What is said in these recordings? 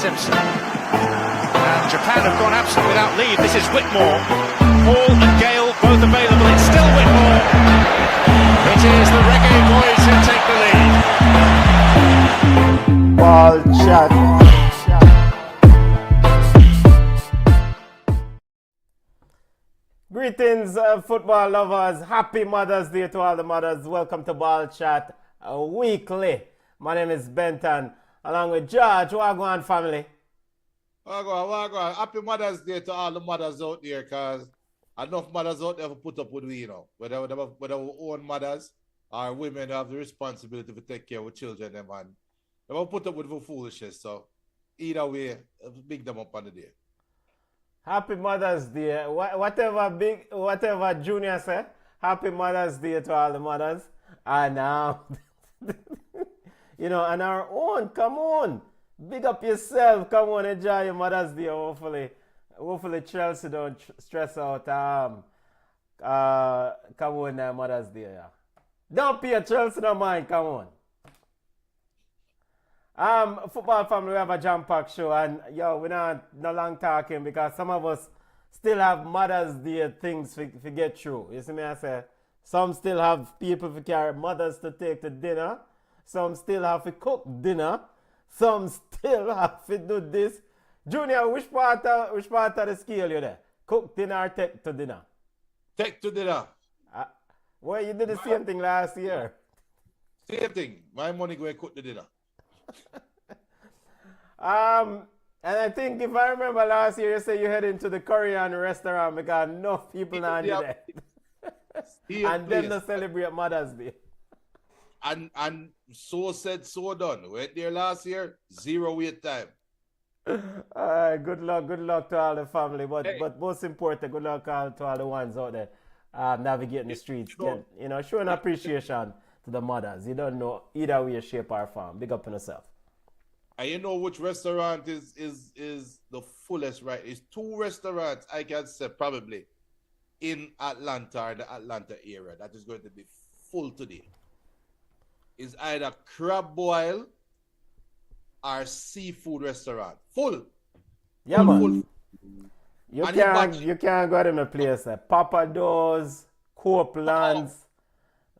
Simpson. And Japan have gone absent without lead. This is Whitmore. Hall and Gale both available. It's still Whitmore. It is the Reggae Boys who take the lead. Ball shot. Greetings, football lovers. Happy Mother's Day to all the mothers. Welcome to Ball Chat Weekly. My name is Benton, along with George. Wagwan family. Wagwan. Happy Mother's Day to all the mothers out there, because enough mothers out there to put up with we, you know. Whether our own mothers or women have the responsibility to take care of children, them, and they will put up with the foolishness. So either way, big them up on the day. Happy Mother's Day. Whatever Junior said, Happy Mother's Day to all the mothers. And you know, and our own, come on. Big up yourself. Come on, enjoy your Mother's Day. Hopefully Chelsea don't stress out. Come on, Mother's Day. Yeah. Don't pay Chelsea no mind. Come on. Football family, we have a jam-packed show, and we're not no long talking because some of us still have Mother's Day things to get through. You see me, I say? Some still have people to carry mothers to take to dinner. Some still have to cook dinner. Some still have to do this. Junior, which part of the scale you there? Cook dinner or take to dinner? Take to dinner. Well, you did the same thing last year. Same thing. My money go and cook the dinner. And I think if I remember last year, you said you heading to the Korean restaurant because enough people now do that. And then they celebrate Mother's Day. And so said, so done. Went there last year, 0 wait time. Good luck to all the family. But most important, good luck to all the ones out there navigating the streets. Sure. Showing appreciation to the mothers. You don't know either way, shape, or form. Big up on yourself. And you know which restaurant is the fullest, right? It's 2 restaurants, I can say, probably in Atlanta or the Atlanta area that is going to be full today. It's either crab boil or seafood restaurant. Full. Yeah, man. Full. You can't go to the place. Papa Do's, Copeland's.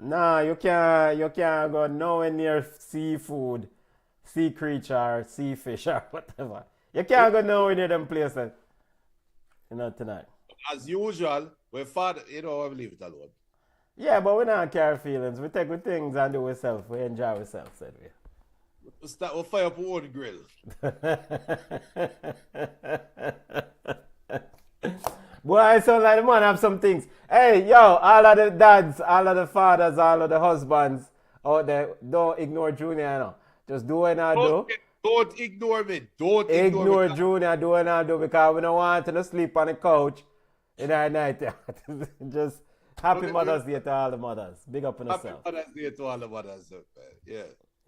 Nah, you can't go nowhere near seafood, sea creature, sea fish or whatever. You can't go nowhere near them places. Tonight. As usual, we father, we leave it alone. Yeah, but we don't carry feelings. We take good things and do ourselves. We enjoy ourselves anyway. We'll fire up our own grill. Boy, I sound like the man have some things. Hey, all of the dads, all of the fathers, all of the husbands out there, don't ignore Junior, Just do what I do. Don't ignore me. Don't ignore me. Junior, do what I do, because we don't want to sleep on the couch in our night. Just happy Mother's Day to all the mothers. Big up on yourself. Happy Mother's Day to all the mothers. Yeah.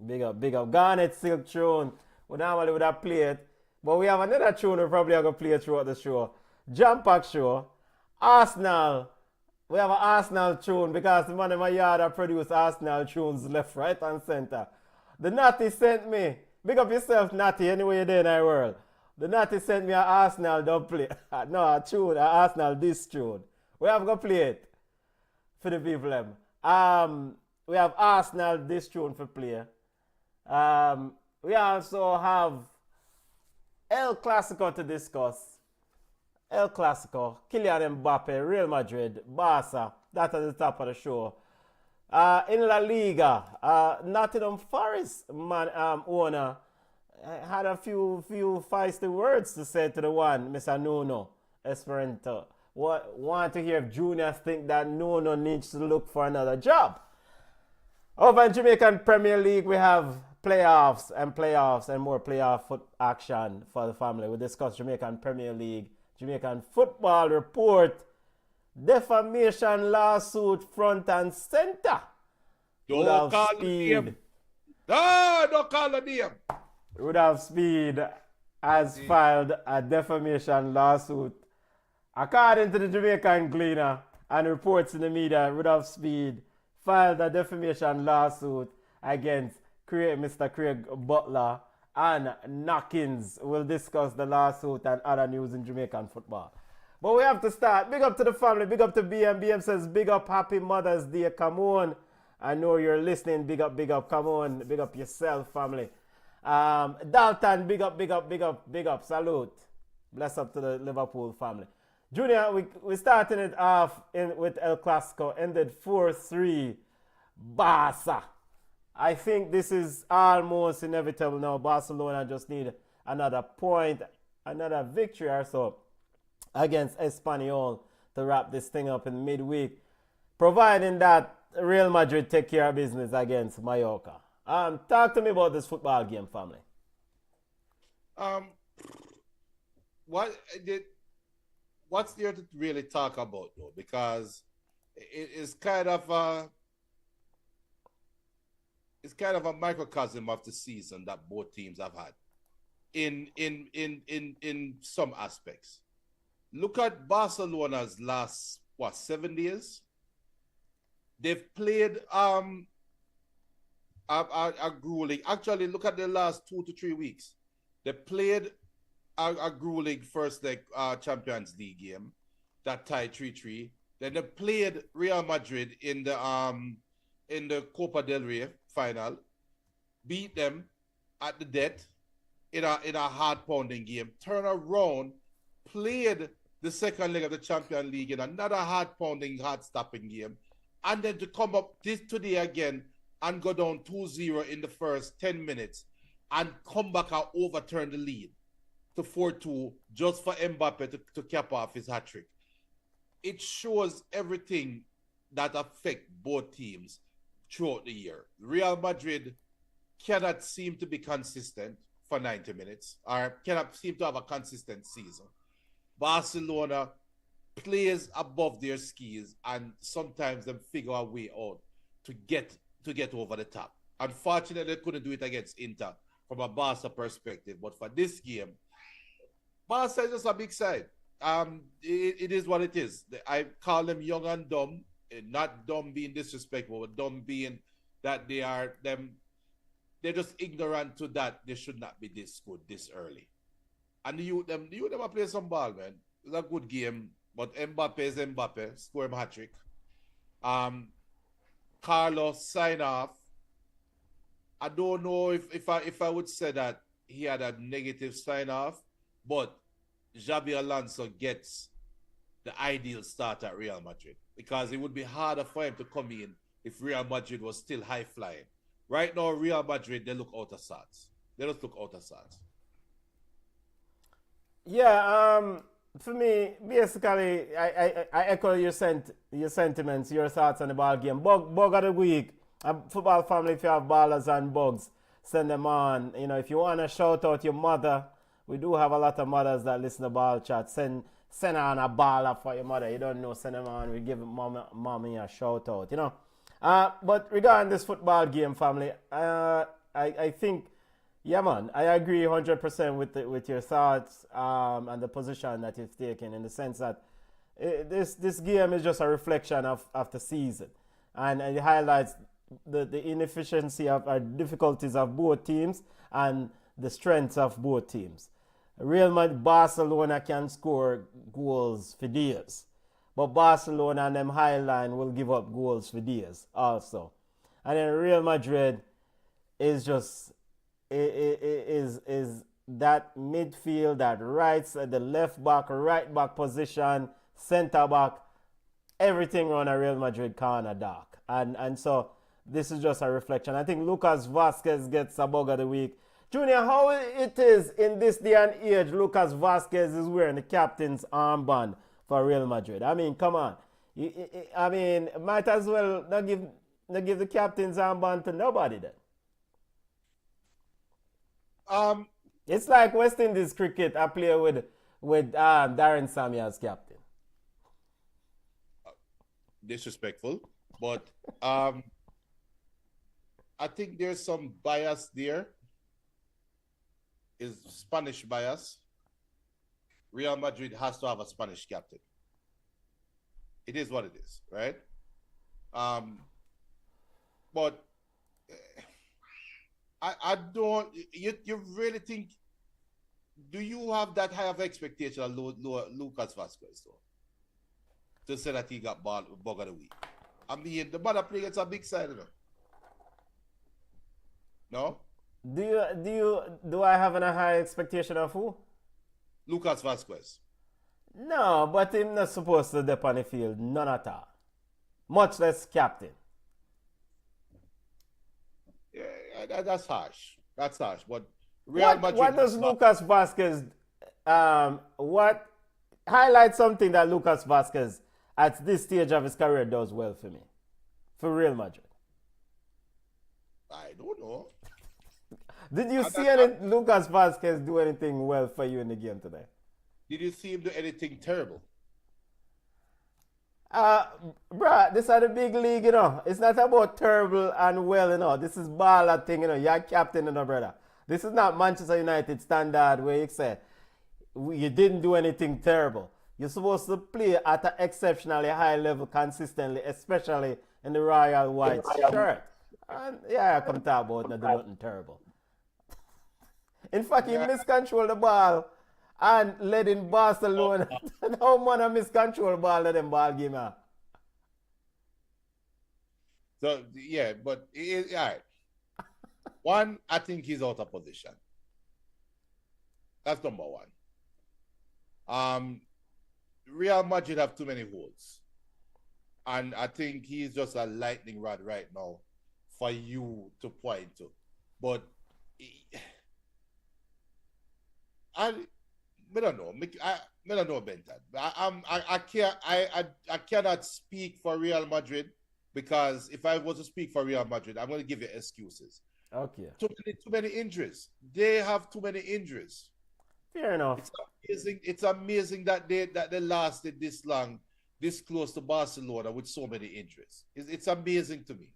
Big up. Garnet Silk tune. We normally would have played, but we have another tune we're probably going to play throughout the show. Jam Pack Show. Arsenal. We have an Arsenal tune because the man in my yard have produced Arsenal tunes left, right, and center. The Natty sent me. Big up yourself, Natty, anywhere you're there in our world. The Natty sent me an Arsenal don't play. No, a tune, an Arsenal this tune. We have to play it for the people. We have Arsenal this tune for play. We also have El Clasico to discuss. El Clasico, Kylian Mbappe, Real Madrid, Barca. That's at the top of the show. In La Liga, Nottingham Forest owner had a few feisty words to say to the one, Mr. Nuno Esperanto. Want to hear if juniors think that Nuno needs to look for another job. Over in Jamaican Premier League, we have playoffs and more playoff foot action for the family. We discuss Jamaican Premier League, Jamaican Football Report, defamation lawsuit front and center. Don't call the name. No, don't call the name. Rudolph Speed has filed a defamation lawsuit. According to the Jamaican Gleaner and reports in the media, Rudolph Speed filed a defamation lawsuit against Mr. Craig Butler and knockings. We'll discuss the lawsuit and other news in Jamaican football. But we have to start. Big up to the family. Big up to BM. BM says, big up, happy Mother's Day. Come on. I know you're listening. Big up, big up. Come on. Big up yourself, family. Dalton, big up, big up, big up, big up. Salute. Bless up to the Liverpool family. Junior, we're starting it off with El Clasico. Ended 4-3. Barca. I think this is almost inevitable now. Barcelona just need another point, another victory or so against Espanyol to wrap this thing up in midweek, providing that Real Madrid take care of business against Mallorca. Talk to me about this football game, family. What's there to really talk about though? Because it is kind of a microcosm of the season that both teams have had in some aspects. Look at Barcelona's last 7 days. They've played a grueling. Actually, look at the last 2 to 3 weeks. They played a grueling first leg Champions League game that tied 3-3. Then they played Real Madrid in the Copa del Rey final, beat them at the death in a hard-pounding game, turn around, played the second leg of the Champions League in another hard-pounding, hard-stopping game, and then to come up this today again and go down 2-0 in the first 10 minutes and come back and overturn the lead to 4-2 just for Mbappe to cap off his hat-trick. It shows everything that affects both teams throughout the year. Real Madrid cannot seem to be consistent for 90 minutes or cannot seem to have a consistent season. Barcelona plays above their skis and sometimes they figure a way out to get over the top. Unfortunately, they couldn't do it against Inter from a Barca perspective, but for this game, Barca is just a big side. It is what it is. I call them young and dumb. Not dumb being disrespectful, but dumb being that they're just ignorant to that they should not be this good this early. And the youth them are play some ball, man. It's a good game, but Mbappe is Mbappe, score him hat-trick. Carlos sign off. I don't know if I would say that he had a negative sign off, but Xabi Alonso gets the ideal start at Real Madrid because it would be harder for him to come in if Real Madrid was still high flying. Right now, Real Madrid, they look out of sorts. They just look out of sorts. Yeah, for me, basically, I echo your sentiments, your thoughts on the ball game. Bug of the week. Football family, if you have ballers and bugs, send them on. You know, if you want to shout out your mother, we do have a lot of mothers that listen to ball chat. Send on a baller for your mother. You don't know, send them on. We give mommy a shout out, you know. But regarding this football game, family, I think, yeah, man, I agree 100% with your thoughts and the position that you've taken in the sense that this game is just a reflection of the season. And it highlights the inefficiency of difficulties of both teams and the strengths of both teams. Real Madrid, Barcelona can score goals for days, but Barcelona and them Highline will give up goals for days also. And then Real Madrid is just is that midfield, that the left back, right back position, center back, everything on a Real Madrid corner dark. And so this is just a reflection. I think Lucas Vasquez gets a bug of the week. Junior, how it is in this day and age, Lucas Vasquez is wearing the captain's armband for Real Madrid. I mean, come on. I mean, might as well not give the captain's armband to nobody then. It's like West Indies cricket. I play with Darren Sammy as captain. Disrespectful, but I think there's some bias there. Is Spanish bias. Real Madrid has to have a Spanish captain. It is what it is, right? But I don't. You really think? Do you have that high of expectation of Lucas Vasquez though? To say that he got bug of the week. I mean, the mother play against a big side, you know. No? Do I have a high expectation of who? Lucas Vasquez. No, but him not supposed to dip on the field, none at all. Much less captain. Yeah, that's harsh. That's harsh. But Real Madrid. What does Lucas Vasquez what highlight something that Lucas Vasquez at this stage of his career does well for me? For Real Madrid. I don't know. Did you see any Lucas Vasquez do anything well for you in the game today? Did you see him do anything terrible? Bruh, this is the big league, you know. It's not about terrible and well, you know. This is baller thing, you know. You're captain, you know, brother. This is not Manchester United standard where you say you didn't do anything terrible. You're supposed to play at an exceptionally high level consistently, especially in the Royal White shirt. And yeah, I come talk about not doing nothing terrible. In fact, he miscontrolled the ball and led in Barcelona. How man a miscontrol ball let them ball game out. So yeah, but all right. One, I think he's out of position. That's number one. Real Madrid have too many holes. And I think he's just a lightning rod right now for you to point to. But I don't know. I don't know about that. I cannot speak for Real Madrid because if I was to speak for Real Madrid, I'm going to give you excuses. Okay. Too many injuries. They have too many injuries. Fair enough. It's amazing that they lasted this long, this close to Barcelona with so many injuries. It's amazing to me.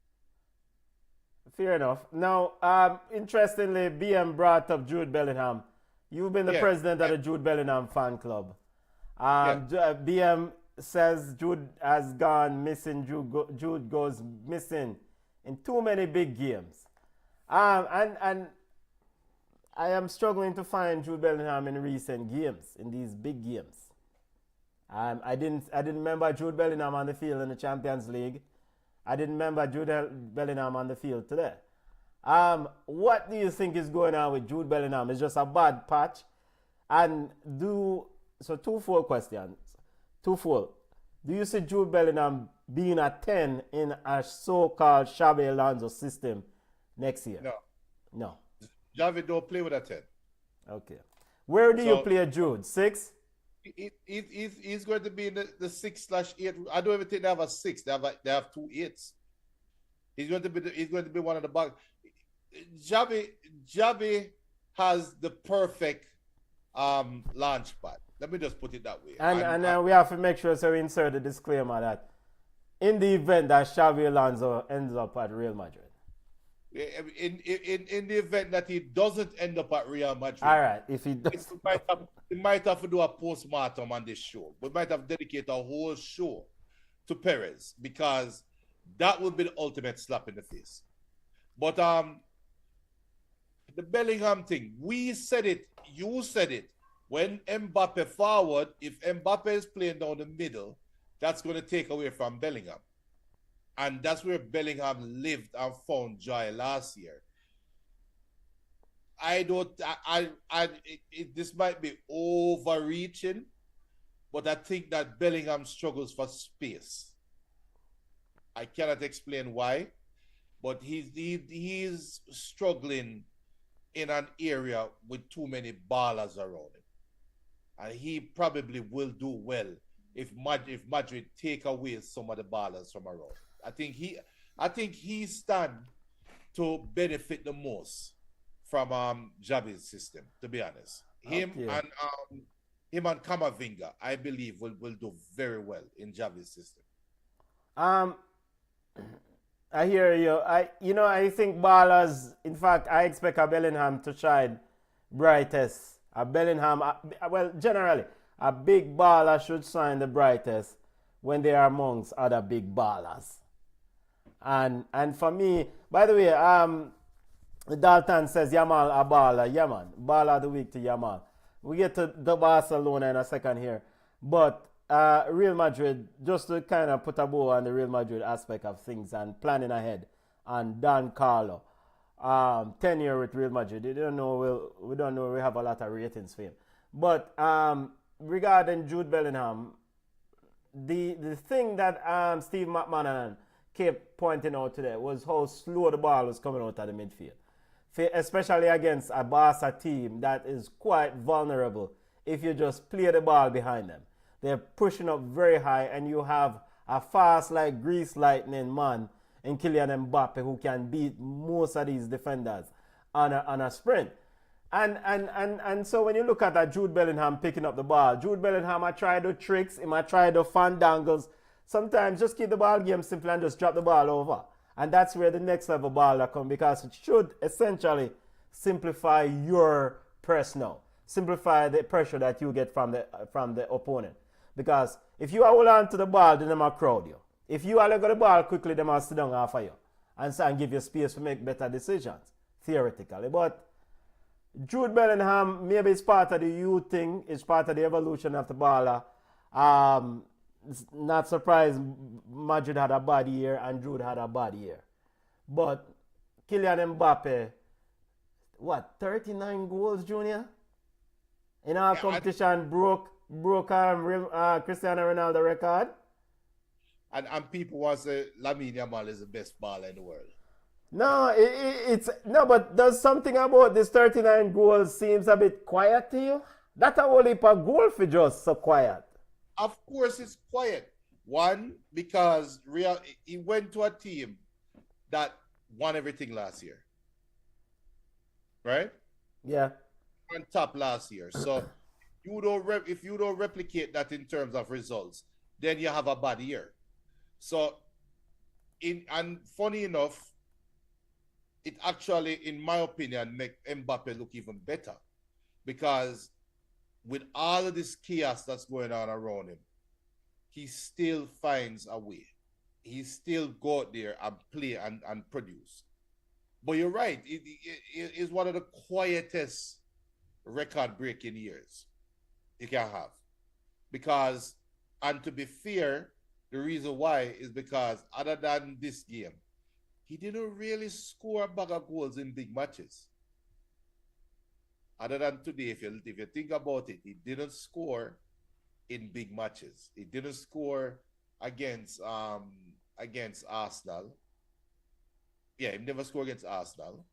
Fair enough. Now, interestingly, BM brought up Jude Bellingham. You've been the president of the Jude Bellingham fan club. BM says Jude has gone missing. Jude goes missing in too many big games. And I am struggling to find Jude Bellingham in recent games, in these big games. I didn't remember Jude Bellingham on the field in the Champions League. I didn't remember Jude Bellingham on the field today. What do you think is going on with Jude Bellingham? It's just a bad patch. And twofold questions. Twofold. Do you see Jude Bellingham being a 10 in a so-called Xabi Alonso system next year? No. Javi don't play with a 10. Okay. Where do you play Jude? 6? He's going to be in the 6/8. I don't even think they have a 6. They have 2 8s. He's going to be one of the back. Javi has the perfect launch pad. Let me just put it that way. And we have to make sure we insert a disclaimer that in the event that Xabi Alonso ends up at Real Madrid. In the event that he doesn't end up at Real Madrid. All right, if he does. We might have to do a postmortem on this show. We might have to dedicate a whole show to Perez because that would be the ultimate slap in the face. But the Bellingham thing, we said it, you said it. When Mbappe forward, if Mbappe is playing down the middle, that's going to take away from Bellingham. And that's where Bellingham lived and found joy last year. This might be overreaching, but I think that Bellingham struggles for space. I cannot explain why, but he's struggling in an area with too many ballers around him. And he probably will do well if Madrid take away some of the ballers from around. I think he stand to benefit the most from Javi's system, to be honest. Him and Camavinga, I believe, will do very well in Javi's system. I hear you. I think ballers, in fact, I expect a Bellingham to shine brightest. A Bellingham, generally, a big baller should shine the brightest when they are amongst other big ballers. And for me, by the way, Dalton says Yamal a baller. Yeah, man. Baller of the week to Yamal. We get to the Barcelona in a second here. But Real Madrid, just to kind of put a bow on the Real Madrid aspect of things and planning ahead. And Dan Carlo, 10 year with Real Madrid. We don't know. We don't know. We have a lot of ratings for him. But regarding Jude Bellingham, the thing that Steve McManaman kept pointing out today was how slow the ball was coming out of the midfield, especially against a Barca team that is quite vulnerable if you just play the ball behind them. They're pushing up very high, and you have a fast like grease lightning man in Kylian Mbappe who can beat most of these defenders on a sprint. And so when you look at that Jude Bellingham picking up the ball, Jude Bellingham might try the tricks, he might try the fandangles. Sometimes just keep the ball game simple and just drop the ball over. And that's where the next level baller comes, because it should essentially simplify your press now. Simplify the pressure that you get from the opponent. Because if you hold on to the ball, then they might crowd you. If you let go the ball quickly, they might sit down after you. And give you space to make better decisions, theoretically. But Jude Bellingham, maybe it's part of the youth thing, it's part of the evolution of the baller. It's not surprised Madrid had a bad year and Jude had a bad year. But Kylian Mbappe, 39 goals, Junior? In our competition, broke Cristiano Ronaldo record. And people want to say Lamine Yamal is the best baller in the world. No, but does something about this 39 goals seems a bit quiet to you? That's a whole heap of goal for just so quiet. Of course it's quiet. One, because he went to a team that won everything last year. Right? Yeah. On top last year. So if you don't replicate that in terms of results, then you have a bad year. So and funny enough, it actually, in my opinion, make Mbappe look even better, because with all of this chaos that's going on around him, he still finds a way. He still go out there and play and produce. But you're right, it is one of the quietest record-breaking years you can have. Because, and to be fair, the reason why is because other than this game, he didn't really score a bag of goals in big matches. Other than today, if you think about it, he didn't score in big matches. He didn't score against Arsenal. Yeah, he never scored against Arsenal.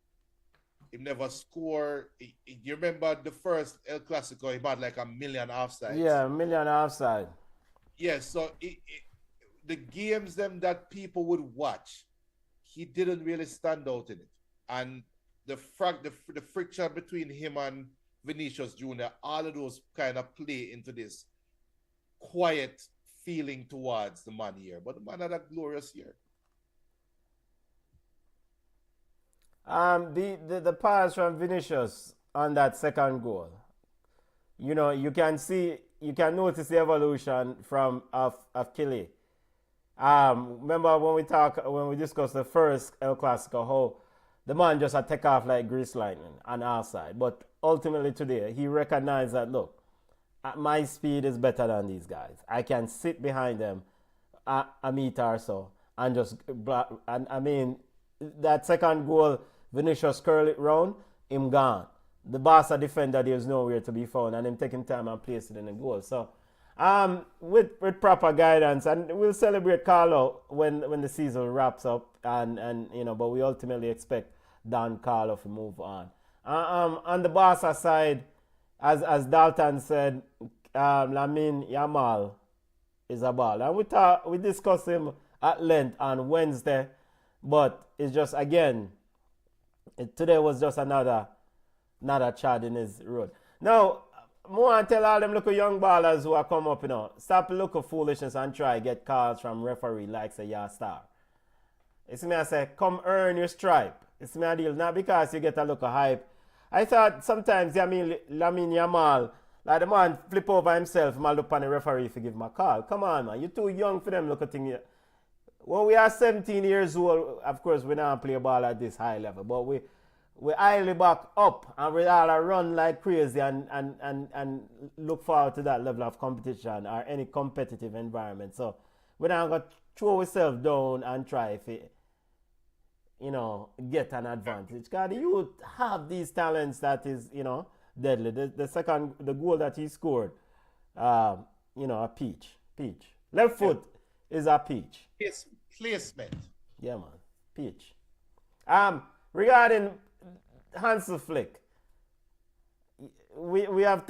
He never scored. You remember the first El Clasico, he had like 1 million offsides. Yeah, 1 million offside. Yeah, so the games them that people would watch, he didn't really stand out in it. And the friction between him and Vinicius Jr., all of those kind of play into this quiet feeling towards the man here. But the man had a glorious year. The pass from Vinicius on that second goal, you know, you can notice the evolution of Kylian. Remember when we discussed the first El Clasico, how the man just had take off like grease lightning on our side. But ultimately today, he recognized that, look, my speed is better than these guys. I can sit behind them a meter or so and just, and I mean, that second goal, Vinicius curl it round, him gone. The Barca defender, there's nowhere to be found, and him taking time and place it in the goal. So, with proper guidance, and we'll celebrate Carlo when the season wraps up, and you know, but we ultimately expect Don Carlo to move on. On the Barca side, as Dalton said, Lamine Yamal is a ball, and we discussed him at length on Wednesday, but it's just again, today was just another chad in his road. Now, more and tell all them little young ballers who are come up, you know, stop looking foolishness and try get calls from referee like say you're a star. You see me, I say, come earn your stripe. You see me, I deal, not because you get a look of hype. I thought sometimes Lamine Yamal, like the man flip over himself and look on the referee if you give him a call. Come on, man, you're too young for them look at thing. When we are 17 years old, of course, we don't play ball at this high level, but we highly back up and we all run like crazy and look forward to that level of competition or any competitive environment. So we're not going to throw ourselves down and try to, get an advantage. Because the youth have these talents that is, deadly. The goal that he scored, a peach. Left foot is a peach. Placement. Yeah, man. Peach. Regarding Hansel Flick, we have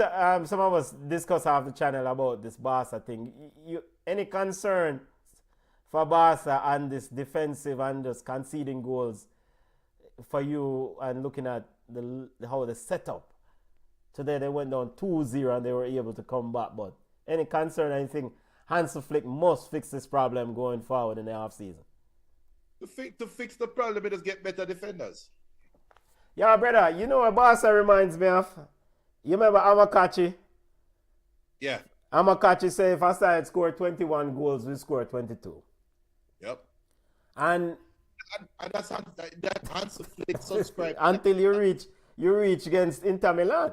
some of us discuss off the channel about this Barca thing. Any concern for Barca and this defensive and just conceding goals for you and looking at how the setup? Today they went down 2-0 and they were able to come back. But any concern, anything, Hansel Flick must fix this problem going forward in the offseason. To fix the problem, it is get better defenders. Yeah, brother, you know what Barca reminds me of? You remember Amakachi? Yeah. Amakachi said if I side score 21 goals, we score 22. Yep. And that's that Hansel Flick subscribe until you reach against Inter Milan.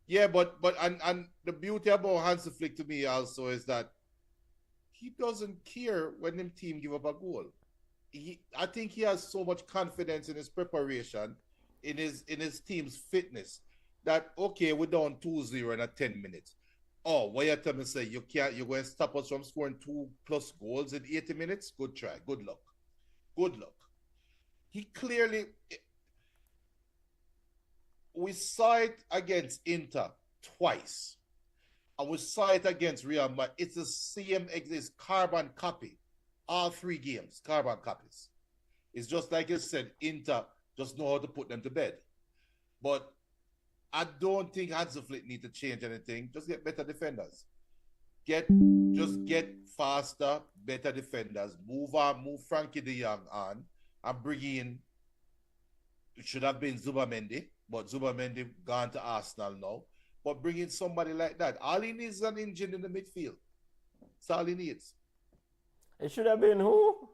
Yeah, but and the beauty about Hansel Flick to me also is that he doesn't care when them team give up a goal. I think he has so much confidence in his preparation, in his team's fitness, that okay, we're down 2-0 in 10 minutes. Oh, what you tell me say you're going to stop us from scoring 2+ goals in 80 minutes? Good try, good luck. He clearly, we saw it against Inter twice. And we saw it against Real Madrid. It's the same, it's carbon copy. All 3 games, carbon copies. It's just like you said, Inter just know how to put them to bed. But I don't think Hansel Flick need to change anything. Just get better defenders. Just get faster, better defenders. Move Frankie de Jong on and bring in, it should have been Zubamendi, but Zubamendi gone to Arsenal now. But bring in somebody like that. All he needs is an engine in the midfield. That's all he needs. It should have been who?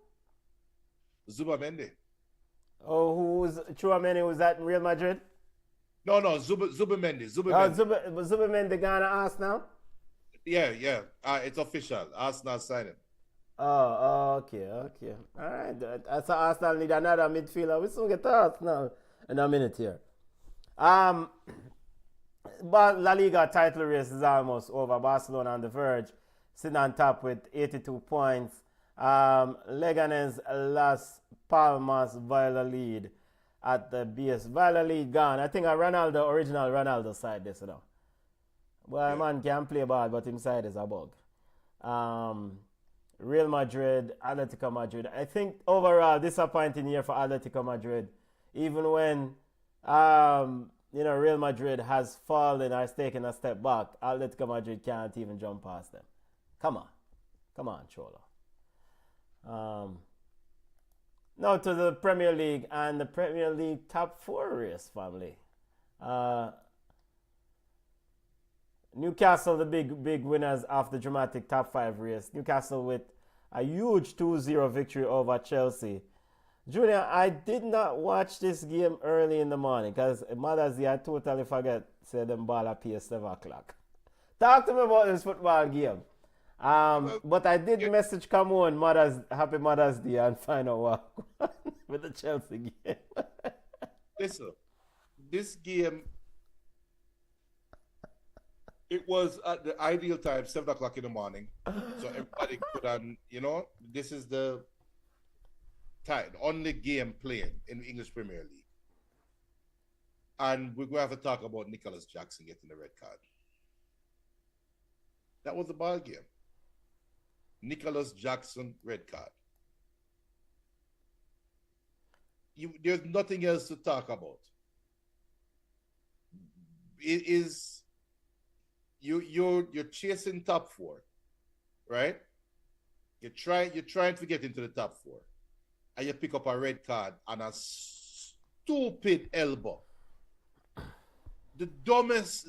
Zubamendi. Oh, who's Chouameni was at Real Madrid? No, Zubamendi. Zubamendi gone to Arsenal? Yeah. It's official. Arsenal signed him. Oh, okay. All right. That's Arsenal need another midfielder. We soon get to Arsenal in a minute here. But La Liga title race is almost over. Barcelona on the verge, sitting on top with 82 points. Leganes Las Palmas Valladolid at the base. Valladolid gone. I think original Ronaldo side this, Well, yeah. Man can play ball, but his side is a bug. Real Madrid, Atletico Madrid. I think overall disappointing year for Atletico Madrid. Even when Real Madrid has fallen or has taken a step back, Atletico Madrid can't even jump past them. Come on, Cholo. Now to the Premier League and the Premier League top 4 race, family. Newcastle, the big winners of the dramatic top 5 race. Newcastle with a huge 2-0 victory over Chelsea. Junior, I did not watch this game early in the morning because Mother's Day I totally forget say them ball appear 7 o'clock. Talk to me about this football game. But I did message come on Happy Mother's Day and find out what with the Chelsea game. Listen, this game, it was at the ideal time, 7 o'clock in the morning. So everybody could, this is the time, the only game playing in the English Premier League. And we're going to have to talk about Nicholas Jackson getting the red card. That was the ball game. Nicholas Jackson, red card. There's nothing else to talk about. It is you're chasing top 4, right? You're trying to get into the top 4, and you pick up a red card and a stupid elbow. The dumbest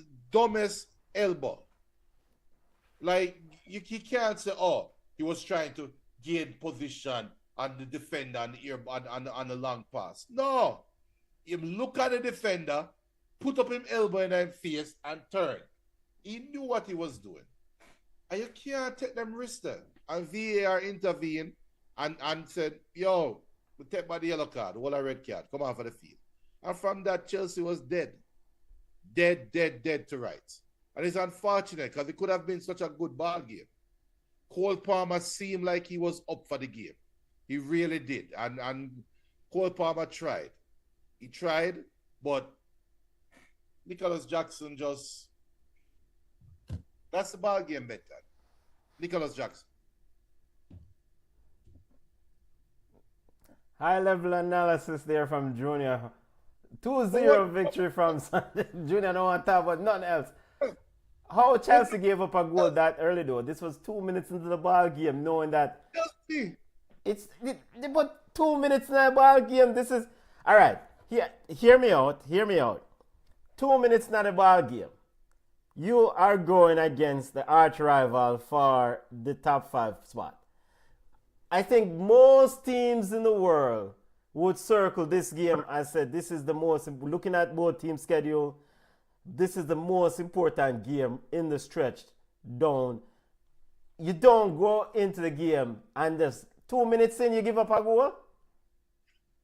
elbow. Like you can't say, oh, he was trying to gain position on the defender on the long pass. No, Him look at the defender, put up him elbow in him face, and turn. He knew what he was doing. And you can't take them risks then. And VAR intervened and said, yo, we take by the yellow card, all a red card, come on for the field. And from that, Chelsea was dead. Dead to rights. And it's unfortunate because it could have been such a good ball game. Cole Palmer seemed like he was up for the game. He really did. And Cole Palmer tried. He tried, but Nicholas Jackson just... That's the ball game better. Nicholas Jackson. High level analysis there from Junior. 2-0 victory from Sunday. Junior don't want to talk about nothing else. How Chelsea gave up a goal that early though? This was 2 minutes into the ball game, knowing that but 2 minutes in the ball game. This is all right. Hear me out. 2 minutes in the ball game. You are going against the arch rival for the top 5 spot. I think most teams in the world would circle this game and say this is the most, looking at both teams' schedule, this is the most important game in the stretch down. You don't go into the game and just 2 minutes in you give up a goal.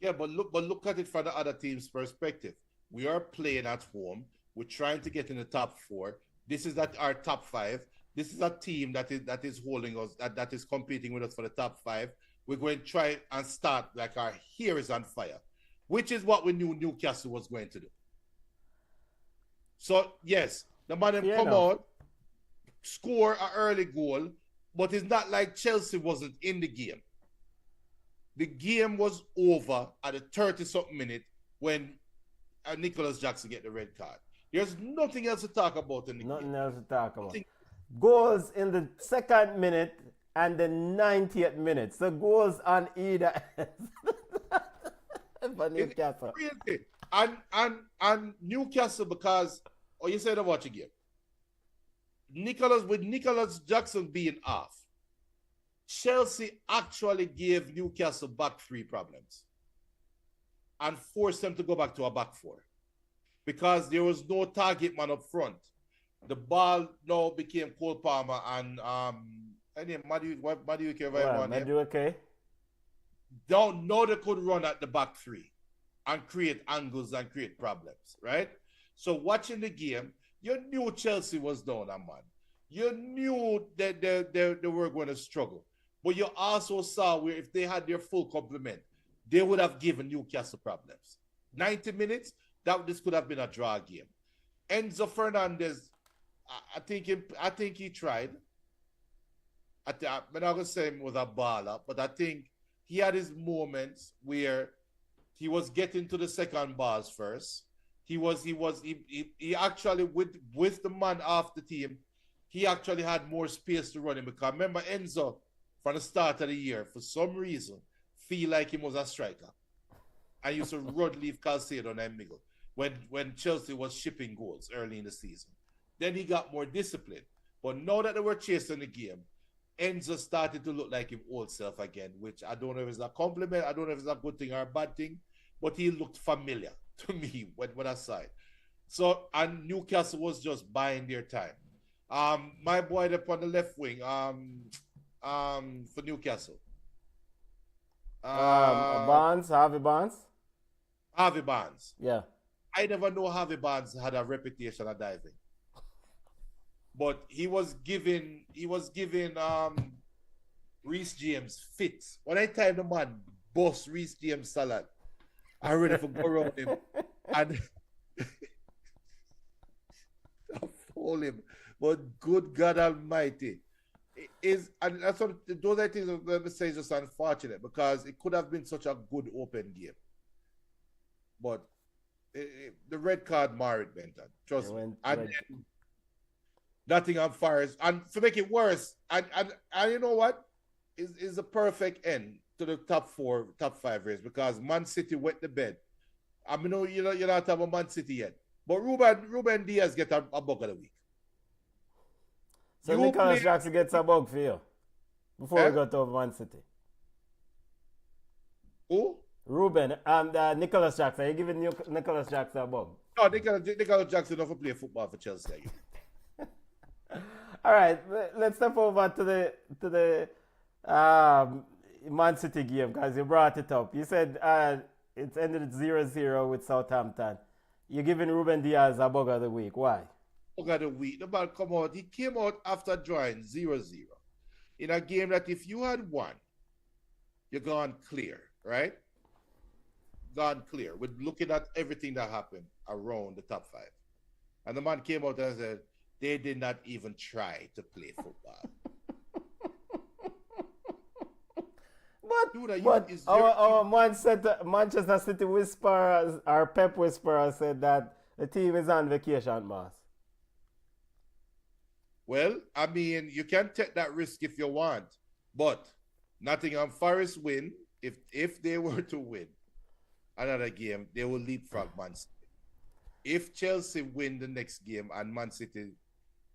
Yeah, but look at it from the other team's perspective. We are playing at home. We're trying to get in the top 4. This is our top 5. This is a team that is holding us, that is competing with us for the top 5. We're going to try and start like our hair is on fire, which is what we knew Newcastle was going to do. So, yes, the man come out, score an early goal, but it's not like Chelsea wasn't in the game. The game was over at the 30-something minute when Nicholas Jackson get the red card. There's nothing else to talk about in the game. Nothing else to talk about. Goals in the 2nd minute and the 90th minute. So goals on either end. For Newcastle. Really? And Newcastle, because you said to watch a game. Nicholas Jackson being off, Chelsea actually gave Newcastle back 3 problems and forced them to go back to a back 4 because there was no target man up front. The ball now became Cole Palmer and Madueke. Now they could run at the back 3 and create angles and create problems, right? So watching the game, you knew Chelsea was down, man. You knew that they were going to struggle. But you also saw where if they had their full complement, they would have given Newcastle problems. 90 minutes, this could have been a draw game. Enzo Fernandez, I think he tried. I'm not going to say he was a baller, but I think he had his moments where he was getting to the second balls first. He actually with the man off the team, he actually had more space to run in because remember Enzo from the start of the year for some reason feel like he was a striker. I used to run leave Calcedo on that middle when Chelsea was shipping goals early in the season. Then he got more disciplined. But now that they were chasing the game, Enzo started to look like his old self again, which I don't know if it's a compliment, I don't know if it's a good thing or a bad thing, but he looked familiar to me when I saw it. So, and Newcastle was just buying their time. My boy up on the left wing, for Newcastle. Harvey Barnes? Harvey Barnes. Yeah. I never know Harvey Barnes had a reputation of diving. But he was giving Reece James fits. When I time the man boss Reece James salad, I'm ready for go around him and I fall him. But good God Almighty, and that's what those are things that I say is just unfortunate because it could have been such a good open game. But the red card marred Benton. Trust me. And then Nottingham Forest, and to make it worse, and you know what? Is the perfect end to the top 5 race because Man City wet the bed. I mean, you're not talking about Man City yet, but Ruben Diaz get a bug of the week. So Nicholas Jackson gets a bug for you before we go to Man City. Who? Ruben, Nicholas Jackson. Are you giving Nicholas Jackson a bug? No, Nicola Jackson don't play football for Chelsea again. All right, let's step over to the Man City game because you brought it up. You said it's ended 0-0 with Southampton. You're giving Ruben Diaz a bug of the week. Why? Bug of the week. The man come out. He came out after drawing 0-0 in a game that if you had won, you're gone clear, right? Gone clear with looking at everything that happened around the top five. And the man came out and said, they did not even try to play football. Our Manchester City whisperer, our Pep whisperer, said that the team is on vacation, boss. Well, I mean, you can take that risk if you want, but Nottingham Forest win. If they were to win another game, they will leapfrog Man City. If Chelsea win the next game and Man City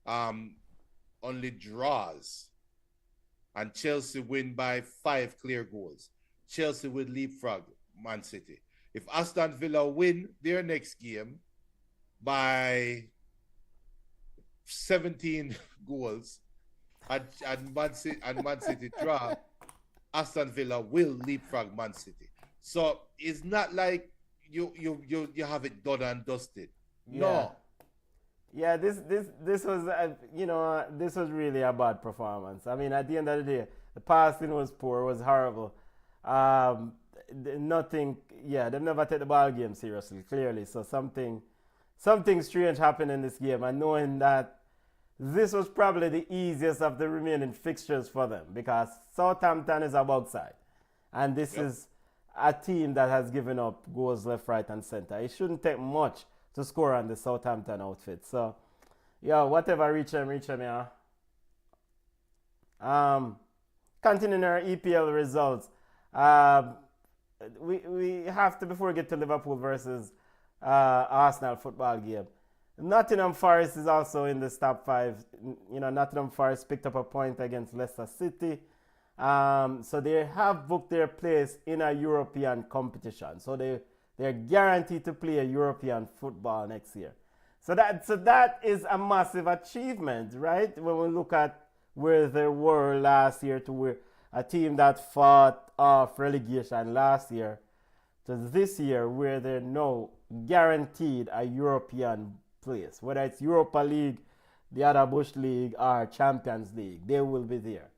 only draws, and Chelsea win by 5 clear goals, Chelsea will leapfrog Man City. If Aston Villa win their next game by 17 goals and Man City draw, Aston Villa will leapfrog Man City. So it's not like you have it done and dusted. Yeah. No. Yeah, this was this was really a bad performance. I mean, at the end of the day, the passing was poor, was horrible. Nothing. Yeah, they've never taken the ball game seriously. Clearly, so something strange happened in this game, and knowing that this was probably the easiest of the remaining fixtures for them because Southampton is a bug side, and this is a team that has given up goals left, right, and center. It shouldn't take much to score on the Southampton outfit. So, yeah, whatever, reach them, yeah. Continuing our EPL results, we have to, before we get to Liverpool versus Arsenal football game, Nottingham Forest is also in the top 5. You know, Nottingham Forest picked up a point against Leicester City. So they have booked their place in a European competition. So they're guaranteed to play a European football next year. So that is a massive achievement, right? When we look at where they were last year to where a team that fought off relegation last year to this year where they're now guaranteed a European place. Whether it's Europa League, the other Bush League, or Champions League, they will be there.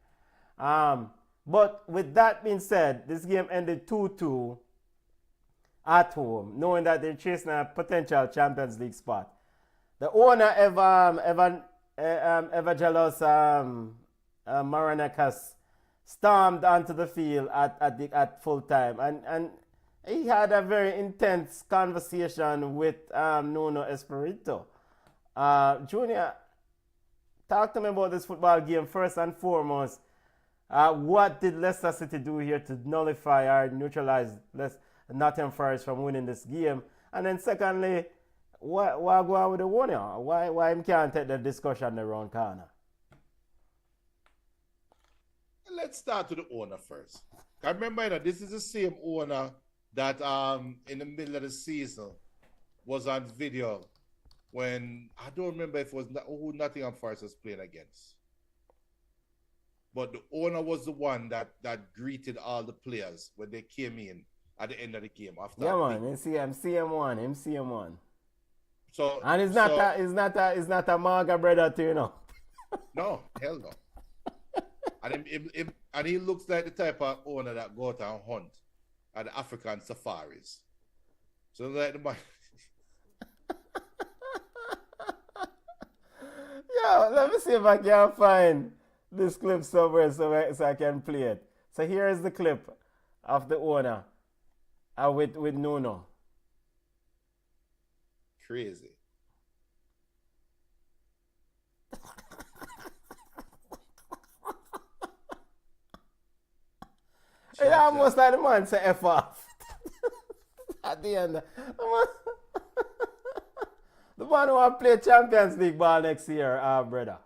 But with that being said, this game ended 2-2 at home, knowing that they're chasing a potential Champions League spot. The owner, Evangelos Maranakis, stormed onto the field at full time, and he had a very intense conversation with Nuno Espirito. Junior, talk to me about this football game first and foremost. What did Leicester City do here to nullify or neutralize Nottingham Forest from winning this game? And then secondly, why go on with the owner? Why him can't take the discussion around corner? Let's start with the owner first. I remember, this is the same owner that in the middle of the season was on video when, I don't remember if it was who Nottingham Forest was playing against. But the owner was the one that greeted all the players when they came in at the end of the game. After CM1. So and it's not a Marga brother too, you know. No, hell no. And he looks like the type of owner that go out and hunt at the African safaris. So like the man. Yo, let me see if I can find this clip somewhere so I can play it. So here is the clip of the owner with Nuno. Crazy. It almost like the man say F off. At the end. The man who want to play Champions League ball next year, brother.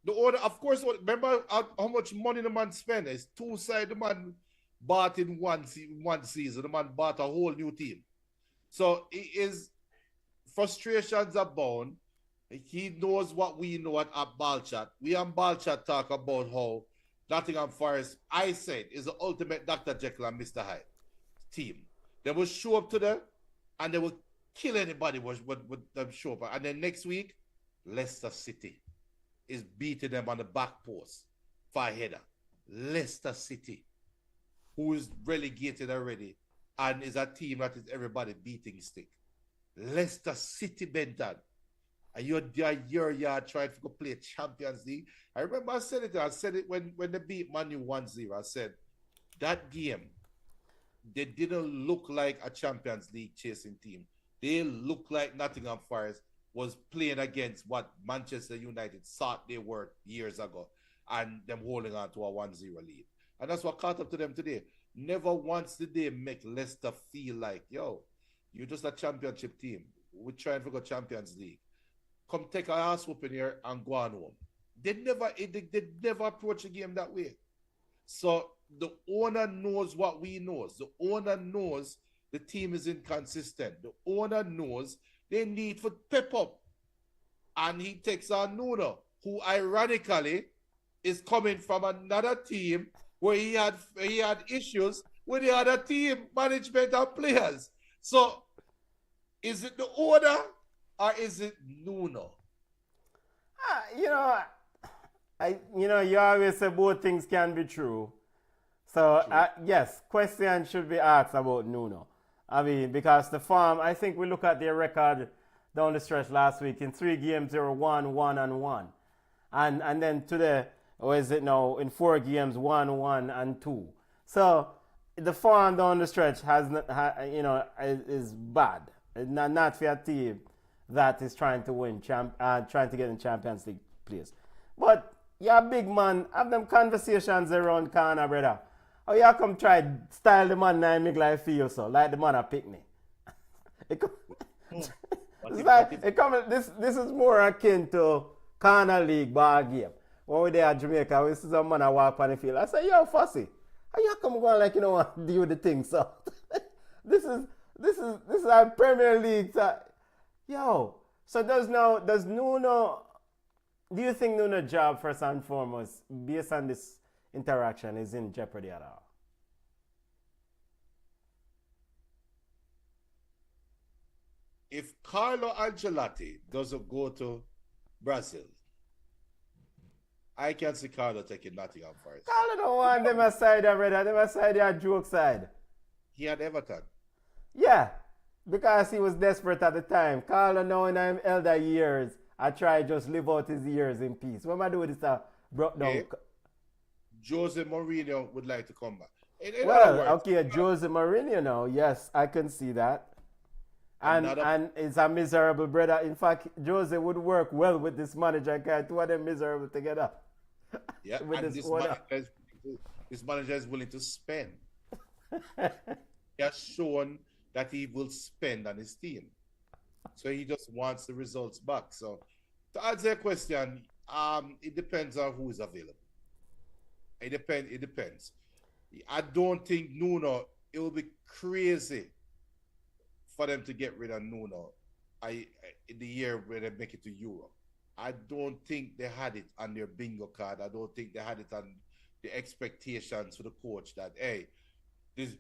The owner, of course, remember how much money the man spent? It's two sides. The man bought in one season. The man bought a whole new team. So his frustrations abound. He knows what we know at Balchat. We and Balchat talk about how Nottingham Forest, I said, is the ultimate Dr. Jekyll and Mr. Hyde team. They will show up to them and they will kill anybody with them show up. And then next week, Leicester City is beating them on the back post for a header. Leicester City, who is relegated already and is a team that is everybody beating stick. Leicester City, Benton. And you're there trying to go play Champions League. I remember I said it when they beat Man U 1-0. I said, that game, they didn't look like a Champions League chasing team. They looked like Nottingham Forest was playing against what Manchester United thought they were years ago and them holding on to a 1-0 lead. And that's what caught up to them today. Never once did they make Leicester feel like, yo, you're just a championship team. We're trying to go Champions League. Come take our ass whooping here and go on home. They never approach the game that way. So the owner knows what we know. The owner knows the team is inconsistent. The owner knows they need for pep up. And he takes on Nuno, who ironically is coming from another team where he had issues with the other team, management and players. So is it the owner or is it Nuno? You always say both things can be true. So, yes, question should be asked about Nuno. I mean, because the farm, I think we look at their record down the stretch last week. In 3 games, they were 1-1-1. And then today, or is it now, in 4 games, 1-1-2. So, the farm down the stretch is bad. It's not for a team that is trying to win, trying to get in Champions League place. But you're a big man. Have them conversations around corner, brother. How you come try style the man and make like feel so, like the man a pick me. This is more akin to corner league ball game. When we there at Jamaica, we see some man a walk on the field. I say, yo, fussy, how you come going like you know what to do the thing so? This is our Premier League. So, yo, so does Nuno? Do you think Nuno's job first and foremost, based on this interaction, is in jeopardy at all? If Carlo Ancelotti doesn't go to Brazil, I can see Carlo taking Nottingham Forest. Carlo don't want them aside, brother. Them aside their joke side. He had Everton. Yeah, because he was desperate at the time. Carlo now in his elder years, I try just live out his years in peace. What am I doing with this brought down? Jose Mourinho would like to come back. Jose Mourinho now. Yes, I can see that. And it's a miserable brother. In fact, Jose would work well with this manager. Two of them miserable together. Yeah, with and this manager is willing to spend. He has shown that he will spend on his team. So he just wants the results back. So to answer your question, it depends on who is available. It depends. I don't think Nuno, it will be crazy for them to get rid of Nuno in the year where they make it to Europe. I don't think they had it on their bingo card. I don't think they had it on the expectations for the coach that, hey, this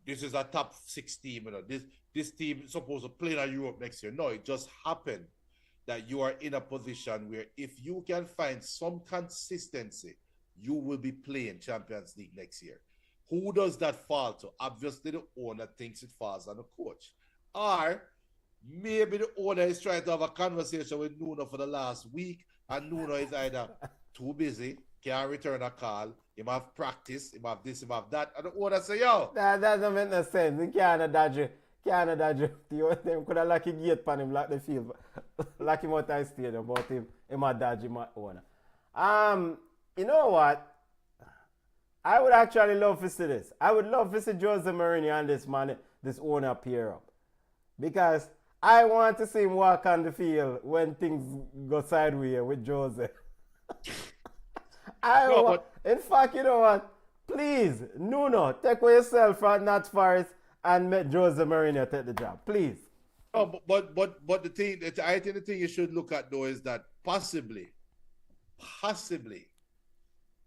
is a top 6 team. This team is supposed to play in Europe next year. No, it just happened that you are in a position where if you can find some consistency, you will be playing Champions League next year. Who does that fall to? Obviously, the owner thinks it falls on the coach. Or maybe the owner is trying to have a conversation with Nuno for the last week, and Nuno is either too busy, can't return a call, he might have practice, he might have this, he might have that, and the owner say, yo. That doesn't make no sense. He can't dodge it. Them could have locked a gate on him, lock the field, lock him out of the stadium, but him a dodge him owner. You know what? I would actually love to see this. I would love to see Jose Mourinho and this owner pair up. Because I want to see him walk on the field when things go sideways with Jose. In fact, you know what? Please, Nuno, take away yourself from Nat Forest and let Jose Mourinho take the job. Please. No, but the thing, I think the thing you should look at though is that possibly,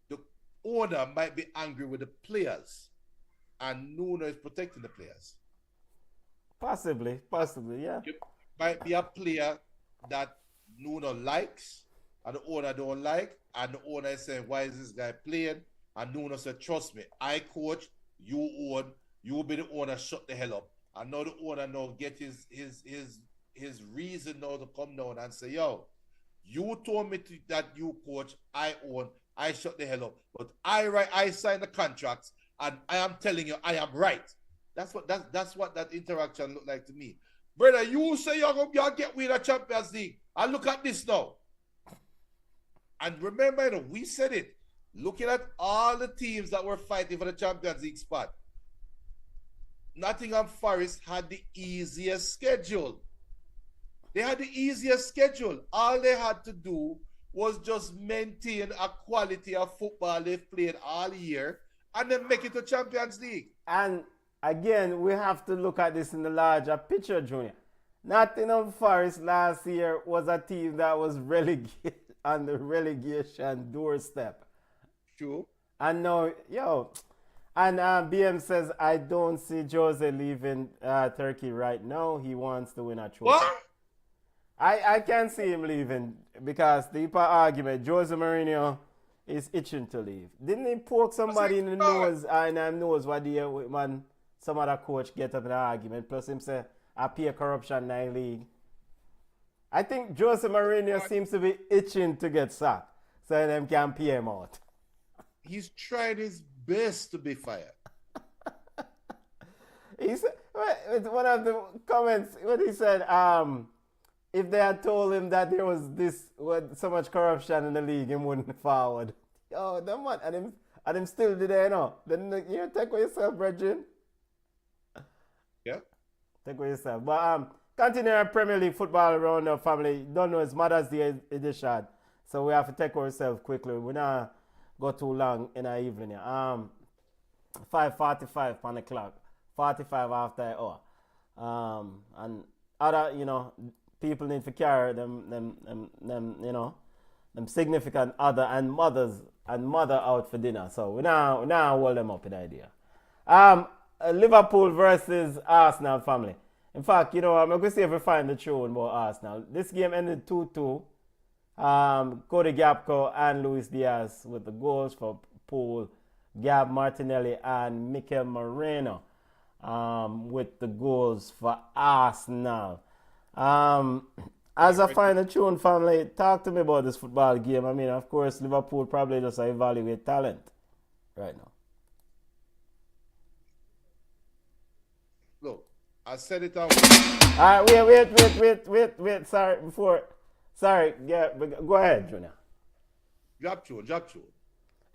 the owner might be angry with the players, and Nuno is protecting the players. Possibly, yeah. It might be a player that Nuno likes and the owner don't like, and the owner is saying, "Why is this guy playing?" And Nuno said, "Trust me, I coach, you own, you will be the owner. Shut the hell up." And now the owner now get his reason now to come down and say, "Yo, you told me that you coach, I own, I shut the hell up. But I signed the contracts, and I am telling you, I am right." That's what that interaction looked like to me. Brother, you say you're gonna get with the Champions League. And look at this now. And remember, you know, we said it. Looking at all the teams that were fighting for the Champions League spot, Nottingham Forest had the easiest schedule. They had the easiest schedule. All they had to do was just maintain a quality of football they've played all year and then make it to Champions League. And again, we have to look at this in the larger picture, Junior. Nottingham Forest last year was a team that was relegated on the relegation doorstep. True. And now, and BM says, I don't see Jose leaving Turkey right now. He wants to win a trophy. What? I can't see him leaving because the argument, Jose Mourinho is itching to leave. Didn't he poke somebody in the nose and knows what the man, some other coach get up in an argument, plus him say, I pay corruption in the league. I think Jose Mourinho seems to be itching to get sacked so them can pay him out. He's trying his best to be fired. He said, one of the comments, what he said, if they had told him that there was so much corruption in the league, he wouldn't forward. Yo, that man, and him still did there, you know. Then you take with yourself, brethren. Yeah. Take with yourself. But continue our Premier League football around the family. Don't know, it's Mother's Day edition. So we have to take ourselves quickly. We're not go too long in the evening. 5:45 on the clock. 45 after the hour. And other, people need to carry them them significant other and mother out for dinner. So we now hold them up in the idea. Liverpool versus Arsenal family. In fact, I'm going to see if we find the tune about Arsenal. This game ended 2-2. Cody Gakpo and Luis Diaz with the goals for Paul, Gab Martinelli and Mikel Moreno with the goals for Arsenal. As I find the tune, family, talk to me about this football game. I mean, of course, Liverpool probably just evaluate talent right now. Look, I said it out. All right, wait. Sorry, yeah, go ahead, Junior. Drop tune.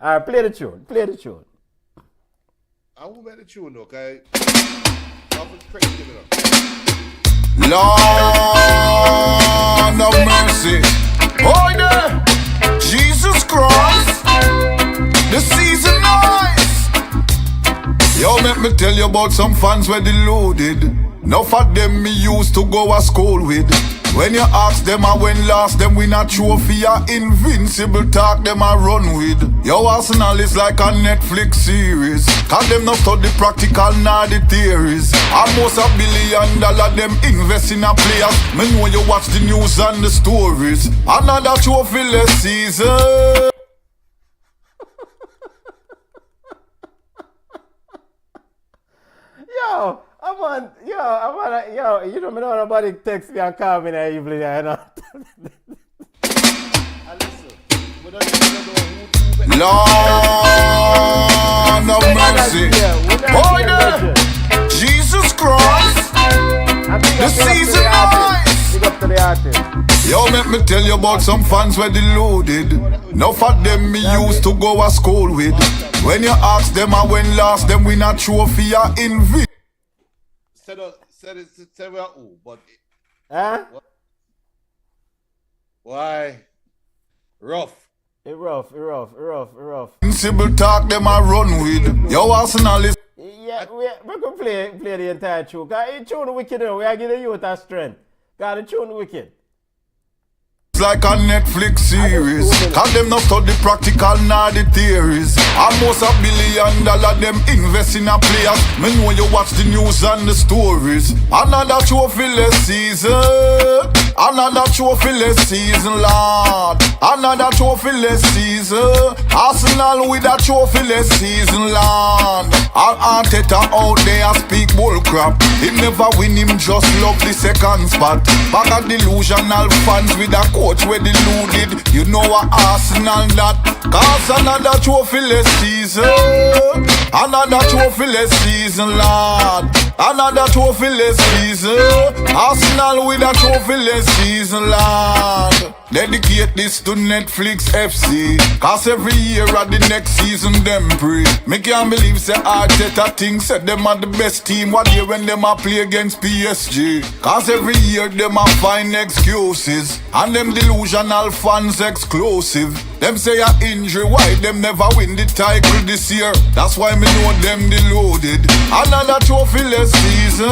All right, play the tune. I won't make the tune, okay? Crazy, Lord of mercy. Oh, yeah. Jesus Christ. The season nice. Yo, let me tell you about some fans where deluded. Enough of them me used to go to school with. When you ask them I when last them win a trophy, a invincible talk them I run with. Yo, Arsenal is like a Netflix series. Cause them not study practical nor the theories. Almost $1 billion them invest in a players. Me know you watch the news and the stories. Another trophy-less season. You don't know nobody text me and call me in the evening, Lord of mercy. Oh, yeah. Jesus Christ. The season nice. Big up to the artist. Yo, let me tell you about some fans where deluded. Enough of them me used to go to school with. When you ask them I when last them win a trophy, a invincible. Said we are who, but Huh? why? Rough. It rough. Invincible talk them I run with. Yo, Arsenal is Yeah, we can play the entire tune. Cause it tune wicked, you know. We are giving you that strength. Cause the tune wicked. like a Netflix series. Cause them not study practical nor the theories. Almost $1 billion them invest in a players. Me know you watch the news and the stories. Another trophyless season. Another trophyless season, Lord. Another trophyless season. Arsenal with a trophyless season, Lord. All Arteta out there speak bull crap. He never win, him just love the second spot. Back at delusional fans with a coach where deluded. You know what Arsenal that. Cause another trophyless season. Another trophyless season, Lord. Another trophyless season. Arsenal with a trophyless season, Lord. Dedicate this to Netflix FC. Cause every year at the next season them pray. Me can't believe say Arteta things said them are the best team. What year when them a play against PSG. Cause every year them a find excuses. And them delusional fans exclusive. Them say a injury, why them never win the title this year. That's why me know them deluded. Another trophyless season.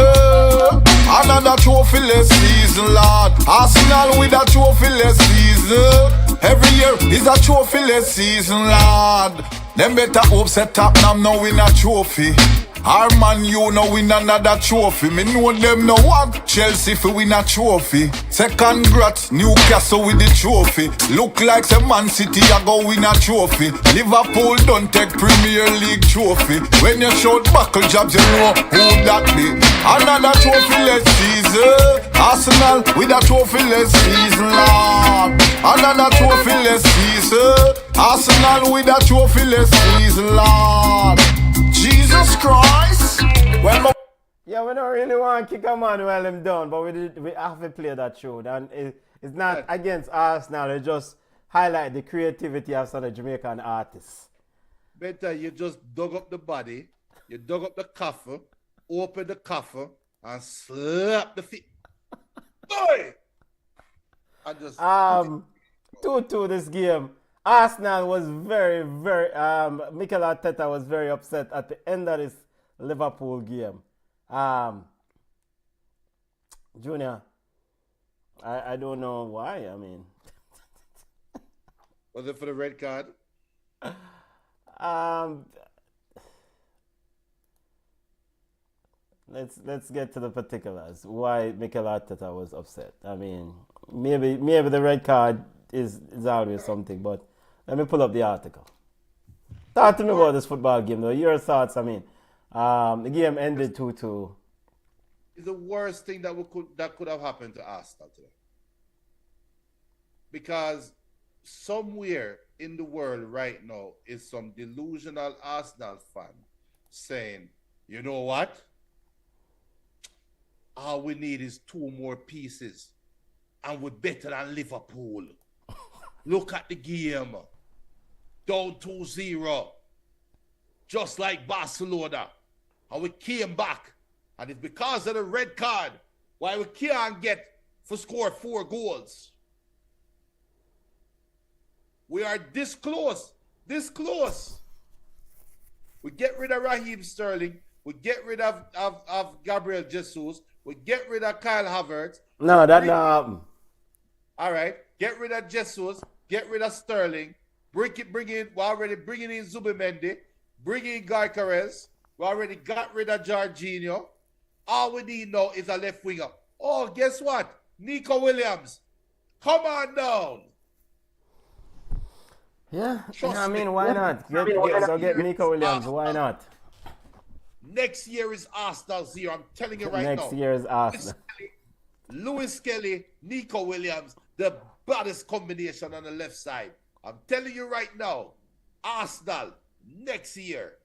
Another trophyless season, Lord. Arsenal with a trophyless season. Every year is a trophyless season, Lord. Them better hope set up now no win a trophy. Our man, you know win another trophy. Me know them no want Chelsea for win a trophy. Second grat, Newcastle with the trophy. Look like some Man City a go win a trophy. Liverpool don't take Premier League trophy. When you shout buckle jobs, you know who that be. Another trophyless season. Arsenal with a trophyless season, Lord. Another trophyless season. Arsenal with a trophyless season, Lord. Jesus Christ. Well, Yeah, we don't really want to kick a man while I'm done, but we have to play that show. And it's not against Arsenal, it just highlight the creativity of some of the Jamaican artists. Better you just dug up the body, you dug up the coffer, open the coffer, and slap the feet. Boy! I just 2-2 this game. Arsenal was very, Mikel Arteta was very upset at the end of this Liverpool game. Junior, I don't know why. I mean, was it for the red card? Let's get to the particulars. Why Mikel Arteta was upset. I mean, maybe the red card is always something, but let me pull up the article. Talk to me about this football game, though. Your thoughts? I mean, the game ended 2-2. It's the worst thing that could have happened to Arsenal today. Because somewhere in the world right now is some delusional Arsenal fan saying, you know what? All we need is 2 more pieces and we're better than Liverpool. Look at the game. Down 2-0. Just like Barcelona. And we came back. And it's because of the red card why we can't get for score 4 goals. We are this close. This close. We get rid of Raheem Sterling. We get rid of Gabriel Jesus. We get rid of Kyle Havertz. No, that not happen. All right. Get rid of Jesus. Get rid of Sterling. We're already bringing in Zubimendi. Bring in Gyökeres. We already got rid of Jorginho. All we need now is a left winger. Oh, guess what? Nico Williams. Come on down. Yeah, Trust I mean, me. why not? Get Nico Williams. Why not? Next year is Arsenal's year. I'm telling you right now. Next year is Arsenal. Lewis Kelly, Nico Williams, the baddest combination on the left side. I'm telling you right now, Arsenal, next year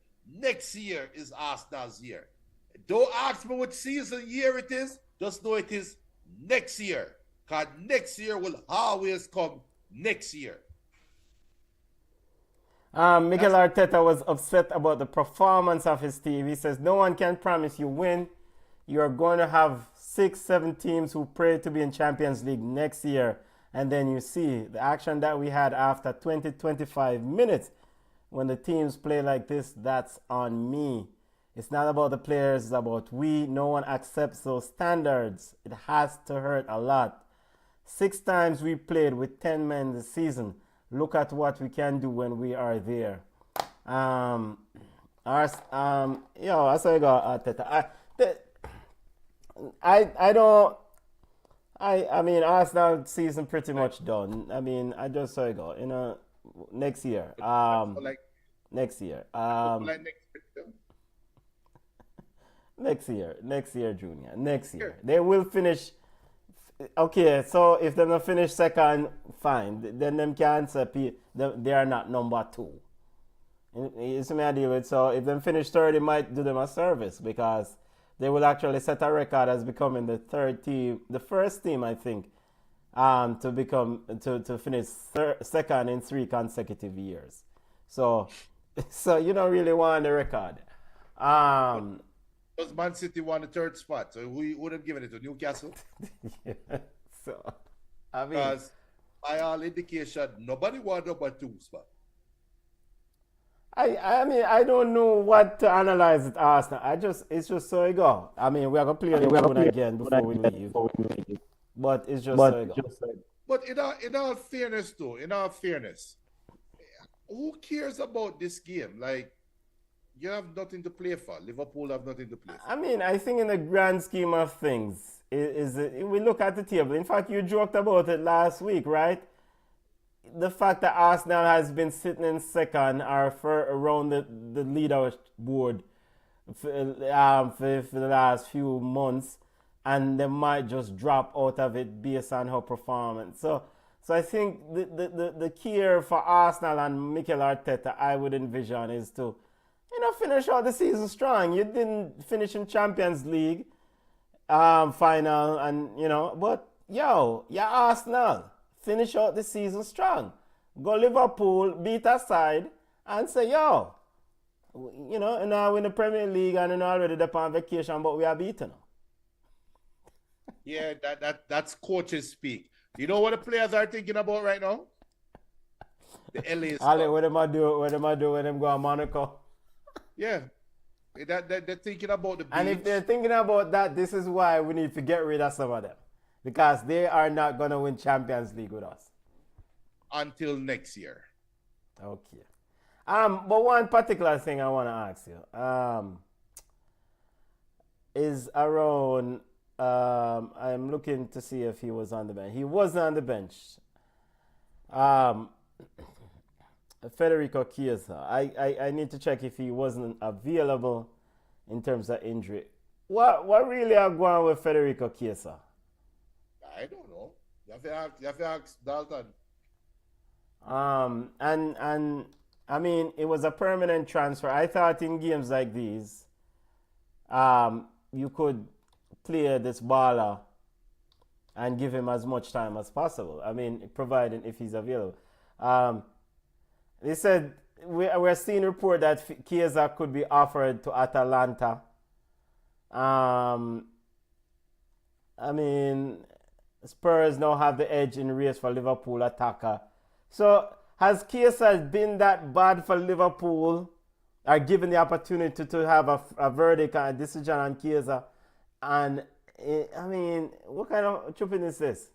is Arsenal's year. Don't ask me what season year it is, just know it is next year. Because next year will always come next year. Mikel Arteta was upset about the performance of his team. He says, no one can promise you win. You're going to have 6-7 teams who pray to be in Champions League next year. And then you see the action that we had after 20, 25 minutes. When the teams play like this, that's on me. It's not about the players, it's about we. No one accepts those standards. It has to hurt a lot. 6 times we played with 10 men this season. Look at what we can do when we are there. I saw you got Arteta. I mean, Arsenal season pretty much done. I mean, I just saw you go. Next year. Next year. Next year, Junior. Next year. They will finish. Okay, so if they don't finish second, fine. Then them can say they are not number 2. You see me I deal with. So if they finish third, it might do them a service because they will actually set a record as becoming the first team, I think, to finish second in 3 consecutive years. So you don't really want the record. Because Man City won the 3rd spot, so we would have given it to Newcastle. Yeah, so I mean, because by all indication, nobody won number 2 spot. I mean, I don't know what to analyze with Arsenal. It's just so you go. I mean, we are gonna play the one again before we leave. But it's just so you go. But in all fairness, though, who cares about this game? Like, you have nothing to play for. Liverpool have nothing to play for. I mean, I think in the grand scheme of things, we look at the table. In fact, you joked about it last week, right? The fact that Arsenal has been sitting in second or around the leaderboard for the last few months, and they might just drop out of it based on her performance. So I think the key here for Arsenal and Mikel Arteta, I would envision, is to finish out the season strong. You didn't finish in Champions League final, and but you're Arsenal. Finish out the season strong. Go Liverpool, beat a side, and say, and now win the Premier League and already they're on vacation, but we are beaten. Yeah, that's coaches speak. You know what the players are thinking about right now? The LA Ale, what am I do when them go to Monaco? Yeah. They're thinking about the beach. And if they're thinking about that, this is why we need to get rid of some of them. Because they are not going to win Champions League with us. Until next year. Okay. But one particular thing I want to ask you is around, I'm looking to see if he was on the bench. He wasn't on the bench. Federico Chiesa. I need to check if he wasn't available in terms of injury. What really are going on with Federico Chiesa? I don't know. You have to ask Dalton. And I mean, it was a permanent transfer. I thought in games like these, you could play this baller and give him as much time as possible. I mean, providing if he's available. They said we're seeing a report that Chiesa could be offered to Atalanta. I mean, Spurs now have the edge in the race for Liverpool attacker. So has Chiesa been that bad for Liverpool? Are given the opportunity to have a verdict and a decision on Chiesa? And I mean, what kind of tripping is this?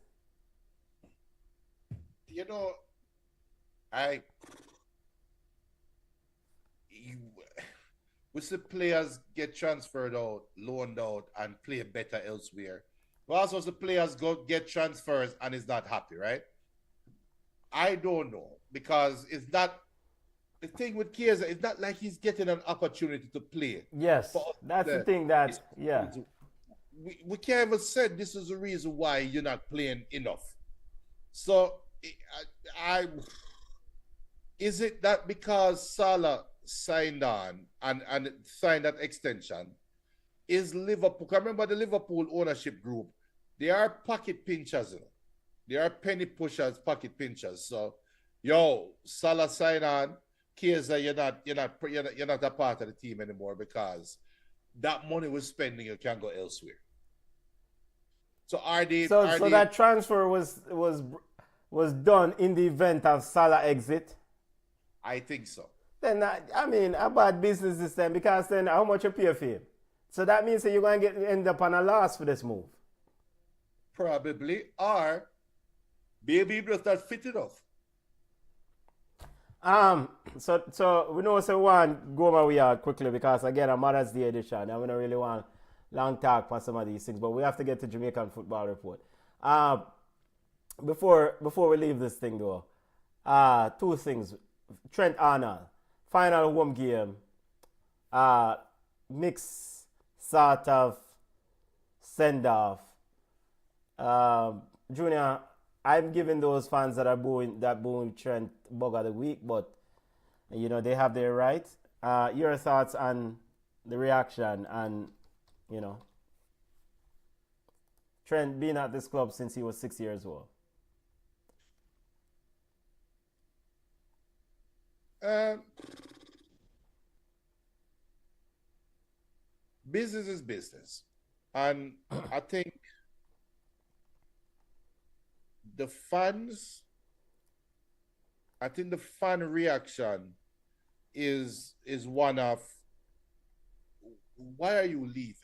We see players get transferred out, loaned out, and play better elsewhere. But also the players get transfers and is not happy, right? I don't know, because it's not the thing with Chiesa. It's not like he's getting an opportunity to play. Yes, that's the thing that we can't even say this is the reason why you're not playing enough. So is it that because Salah signed on and signed that extension, is Liverpool, remember the Liverpool ownership group, they are pocket pinchers, they are penny pushers, pocket pinchers. So Salah sign on, Chiesa, you're not a part of the team anymore, because that money we're spending, you can go elsewhere. So are they so that transfer was was done in the event of Salah exit, I think so. then I mean a bad business this time, because then how much you pay for him? So that means that you're going to end up on a loss for this move. Probably, or maybe he just not fit enough. So we know one go my way out quickly, because again a Mother's Day edition. I don't really want long talk for some of these things, but we have to get to Jamaican football report. Before we leave this thing though, two things. Trent Arnold, final home game, mixed sort of send off. Junior, I'm giving those fans that are booing Trent bug of the week, but you know they have their right. Your thoughts on the reaction and Trent being at this club since he was 6 years old? Business is business, and I think the fan reaction is one of, why are you leaving?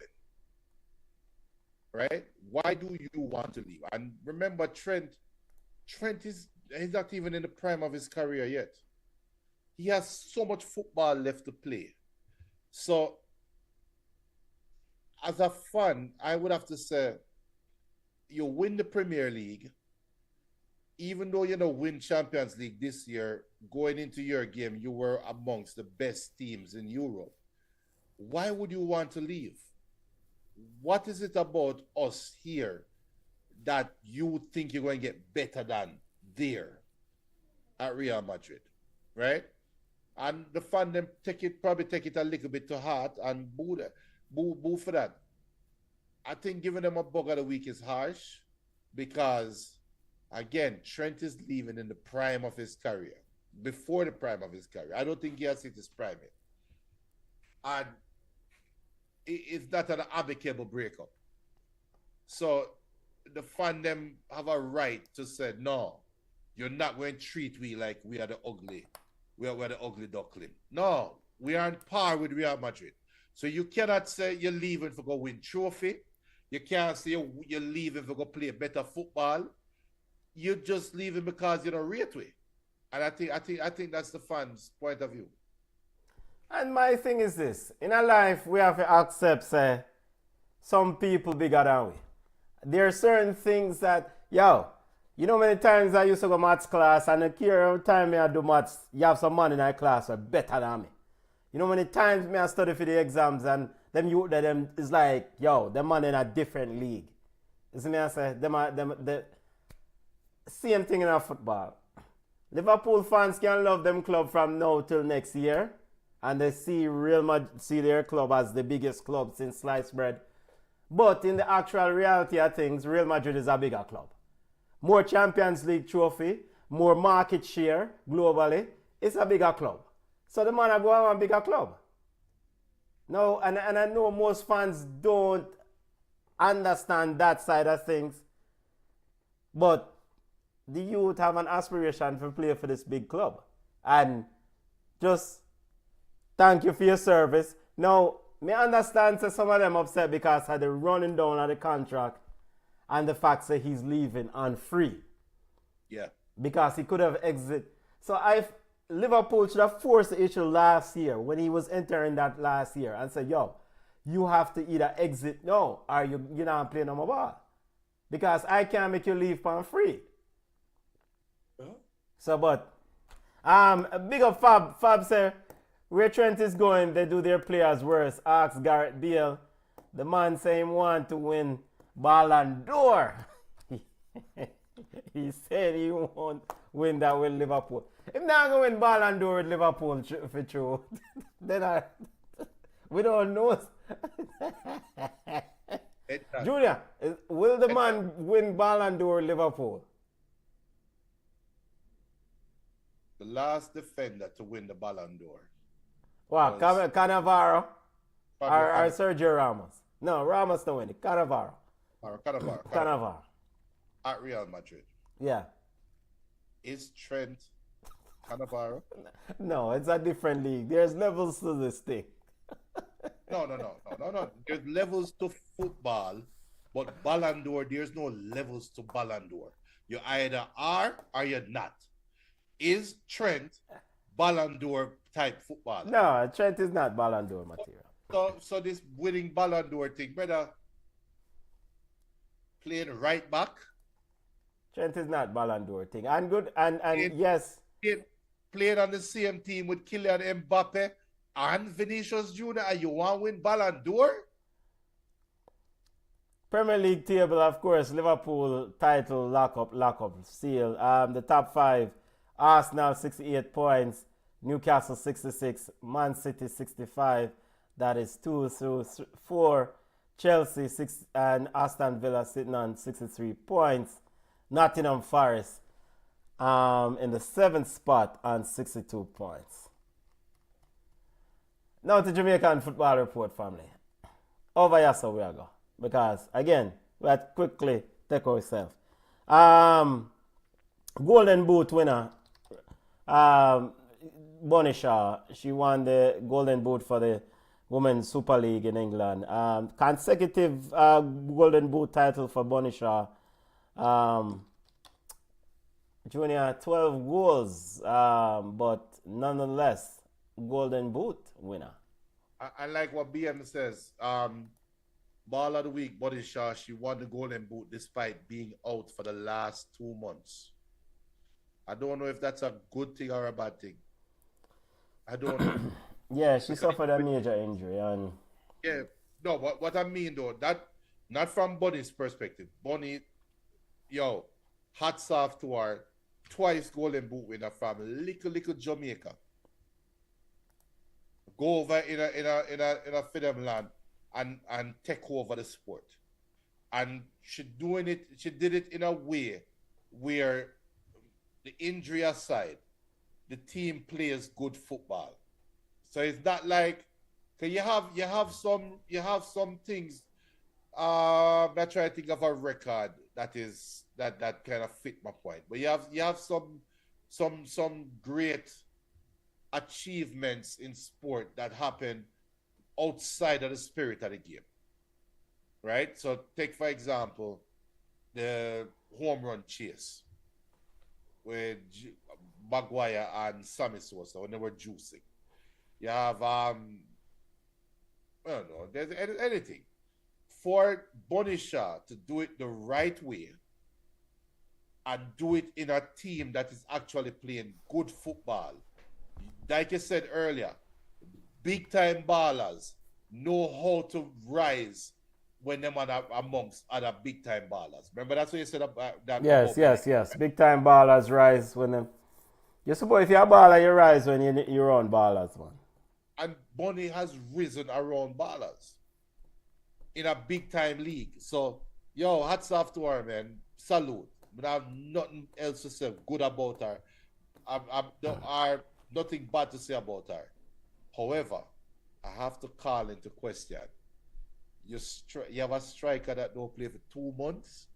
Right? Why do you want to leave? And remember, Trent he's not even in the prime of his career yet. He has so much football left to play. So, as a fan, I would have to say, you win the Premier League, even though you win Champions League this year, going into your game, you were amongst the best teams in Europe. Why would you want to leave? What is it about us here that you think you're going to get better than there at Real Madrid, right? And the fan them probably take it a little bit to heart and boo for that. I think giving them a bug of the week is harsh, because again, Trent is leaving in the prime of his career, before the prime of his career. I don't think he has hit his prime yet. And it's not an amicable breakup. So the fan them have a right to say, no, you're not going to treat we like we are the ugly duckling. No, we are on par with Real Madrid. So you cannot say you're leaving for go win trophy. You can't say you're leaving for go play better football. You're just leaving because you don't rate we. And I think that's the fans' point of view. And my thing is this: in our life, we have to accept some people bigger than we. There are certain things that, you know many times I used to go maths class, and every time I do maths, you have some man in that class who are better than me. You know many times I study for the exams, and them youth them is like, them man in a different league. You see me I say? The same thing in our football. Liverpool fans can love them club from now till next year, and they see Real Madrid, see their club as the biggest club since sliced bread. But in the actual reality of things, Real Madrid is a bigger club. More Champions League trophy, more market share globally. It's a bigger club. So the man are going to a bigger club. No, and I know most fans don't understand that side of things. But the youth have an aspiration to play for this big club. And just thank you for your service. Now, me understand that some of them upset because of the running down of the contract and the fact that he's leaving on free. Yeah. Because he could have exited. So Liverpool should have forced the issue last year when he was entering that last year and said, you have to either exit now or you're not playing no more ball. Because I can't make you leave on free. So, but, big up Fab. Fab said, where Trent is going, they do their players worse. Ask Gareth Bale. The man say he want to win Ballon d'Or. He said he won't win that with Liverpool. If not going to win Ballon d'Or with Liverpool for true, then we don't know. Junior, will the man win Ballon d'Or with Liverpool? The last defender to win the Ballon d'Or. What, Cannavaro or Sergio Ramos? No, Ramos don't win it. Cannavaro. Cannavaro. Cannavaro. At Real Madrid. Yeah. Is Trent Cannavaro? No, it's a different league. There's levels to this thing. No. There's levels to football, but Ballon d'Or, there's no levels to Ballon d'Or. You either are or you're not. Is Trent Ballon d'Or type football? No, Trent is not Ballon d'Or material. So this winning Ballon d'Or thing, brother, playing right back. Trent is not Ballon d'Or thing. And good and yes. Playing on the same team with Kylian Mbappe and Vinicius Jr. and you want to win Ballon d'Or? Premier League table, of course, Liverpool title lock up, seal. The top 5, Arsenal 68 points, Newcastle 66, Man City 65. That is 2 through 4. Chelsea 6 and Aston Villa sitting on 63 points. Nottingham Forest in the 7th spot on 62 points. Now to Jamaican Football Report, family. Over here, so we are go. Because, again, we have to quickly take ourselves. Golden Boot winner, Bonnie Shaw. She won the Golden Boot for the Women's Super League in England. Consecutive Golden Boot title for Bonnie Shaw. Junior, 12 goals, but nonetheless, Golden Boot winner. I like what BM says. Ball of the week, Bonnie Shaw, she won the Golden Boot despite being out for the last 2 months. I don't know if that's a good thing or a bad thing. I don't know. Yeah, she suffered a major injury. And yeah, no, but what I mean though, that not from Bonnie's perspective. Bonnie, yo, hats off to her. Twice Golden Boot winner from little Jamaica. Go over in a freedom land and take over the sport. And she did it in a way where, the injury aside, the team plays good football. So it's not like, cause you have some things. I try to think of a record that kind of fit my point. But you have some great achievements in sport that happen outside of the spirit of the game. Right? So take for example the home run chase with Maguire and Sammy Sosa when they were juicing. You have I don't know, there's anything. For Bonnie Shaw to do it the right way and do it in a team that is actually playing good football. Like I said earlier, big time ballers know how to rise when them are amongst other big time ballers. Remember that's what you said about that? Yes. Big time ballers rise when them. You suppose if you're a baller, you rise when you're on ballers, man. And Bonnie has risen around ballers in a big time league. So, yo, hats off to her, man. Salute. But I have nothing else to say good about her. I have nothing bad to say about her. However, I have to call into question. You have a striker that don't play for 2 months.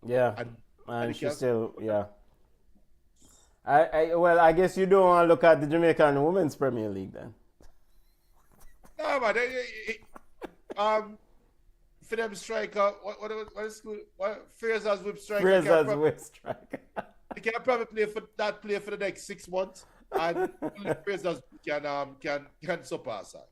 Yeah, and she still, yeah. I guess you don't want to look at the Jamaican Women's Premier League then. No, man. For them striker, what is school? Fraser's whip striker. Fraser's whip striker. He can probably play for the next 6 months, and only Fraser's can surpass her.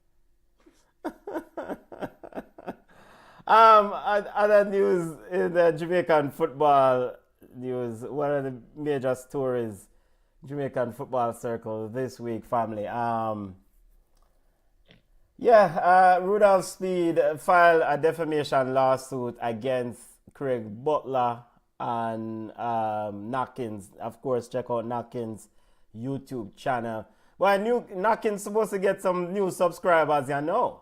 Other news in the Jamaican football news. One of the major stories, Jamaican football circle this week, family. Rudolph Speed filed a defamation lawsuit against Craig Butler and Knockins. Of course, check out Knockins' YouTube channel. Well, Knockins supposed to get some new subscribers, you know,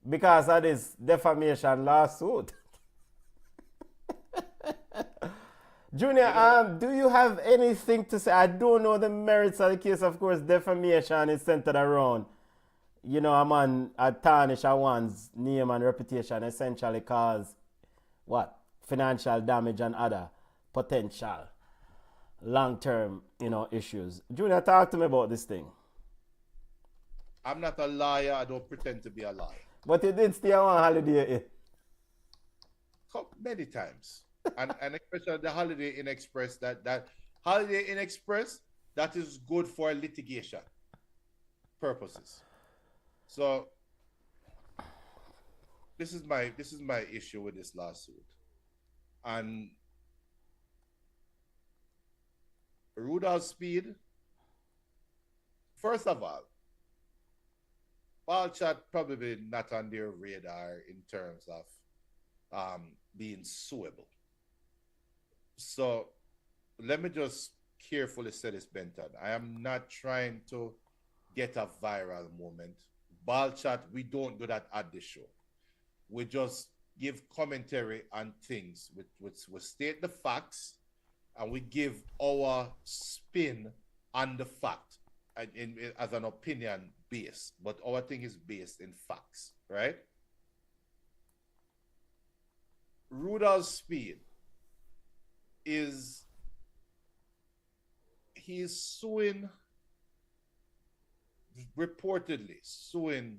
because of this defamation lawsuit. Junior, do you have anything to say? I don't know the merits of the case. Of course, defamation is centered around, you know, a man tarnish a one's name and reputation, essentially cause what? Financial damage and other potential long-term, issues. Junior, talk to me about this thing. I'm not a liar. I don't pretend to be a liar. But you did stay on holiday. Many times. and especially the Holiday Inn Express, that Holiday Inn Express, that is good for litigation purposes. So this is my issue with this lawsuit. And Rudolph Speed, first of all, Barca probably not on their radar in terms of being suable. So let me just carefully say this, Benton. I am not trying to get a viral moment. Ball chat, we don't do that at the show. We just give commentary on things. We state the facts and we give our spin on the fact as an opinion base. But our thing is based in facts, right? Rudolph Speed he's reportedly suing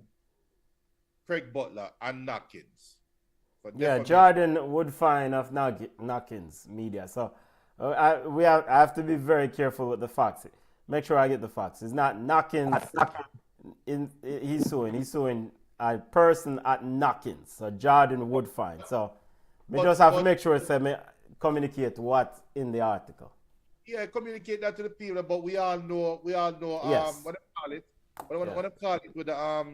Craig Butler and Knockins. Yeah, Jordan Woodfine of Knockins Media. So I have to be very careful with the facts. Make sure I get the facts. It's not Knockins. He's suing a person at Knockins. So Jordan Woodfine. So we just have to make sure it's communicate what's in the article. Yeah, communicate that to the people, but we all know yes. what I call it. What I call it with the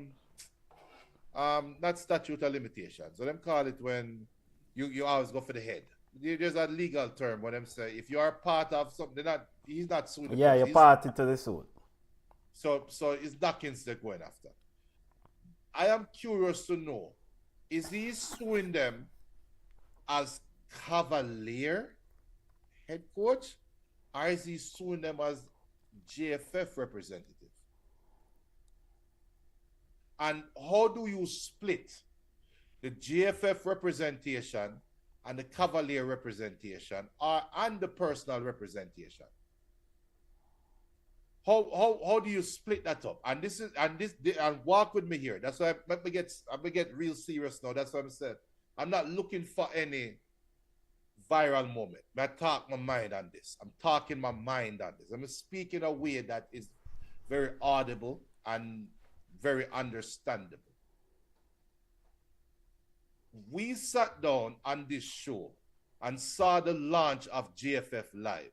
not statute of limitations. So them call it when you always go for the head. There's a legal term when them say if you are part of something, he's not suing. Yeah, you're party to the suit. So it's Dawkins they're going after. I am curious to know, is he suing them as Cavalier head coach, or is he suing them as JFF representative? And how do you split the JFF representation and the Cavalier representation and the personal representation? How do you split that up? And walk with me here. That's why I get real serious now. That's what I'm saying. I'm not looking for any viral moment. I talk my mind on this. I'm talking my mind on this. I'm speaking a way that is very audible and very understandable. We sat down on this show and saw the launch of JFF Live.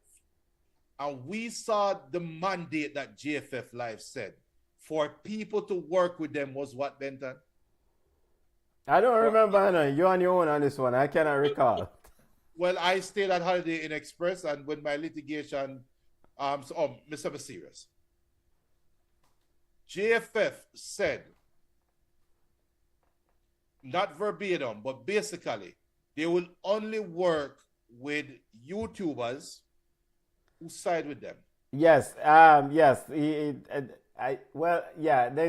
And we saw the mandate that JFF Live said for people to work with them was what, Benton? I don't remember, you on your own on this one. I cannot recall. Well, I stayed at Holiday Inn Express, and with my litigation, Mr. Serious. JFF said, not verbatim, but basically, they will only work with YouTubers who side with them. Yes, yes. They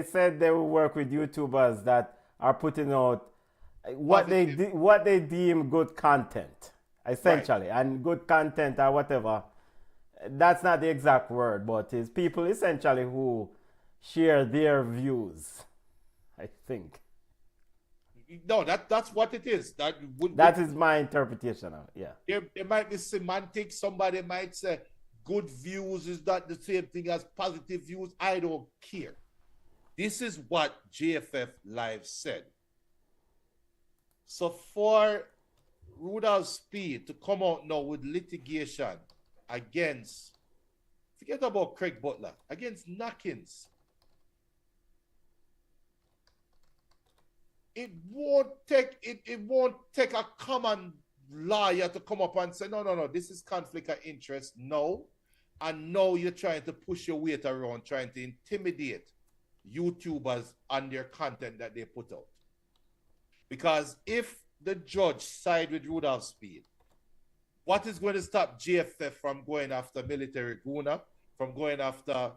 said they will work with YouTubers that are putting out what they deem good content, essentially, right. And good content or whatever. That's not the exact word, but it's people essentially who share their views, I think. No, that's what it is. That is my interpretation of it, yeah. There might be semantics. Somebody might say good views is not the same thing as positive views. I don't care. This is what JFF Live said. So for Rudolph Speed to come out now with litigation against, forget about Craig Butler, against Knockins, it won't take a common lawyer to come up and say, no, this is conflict of interest. No. And now you're trying to push your weight around, trying to intimidate YouTubers on their content that they put out. Because if the judge side with Rudolph Speed, what is going to stop JFF from going after Military Guna, from going after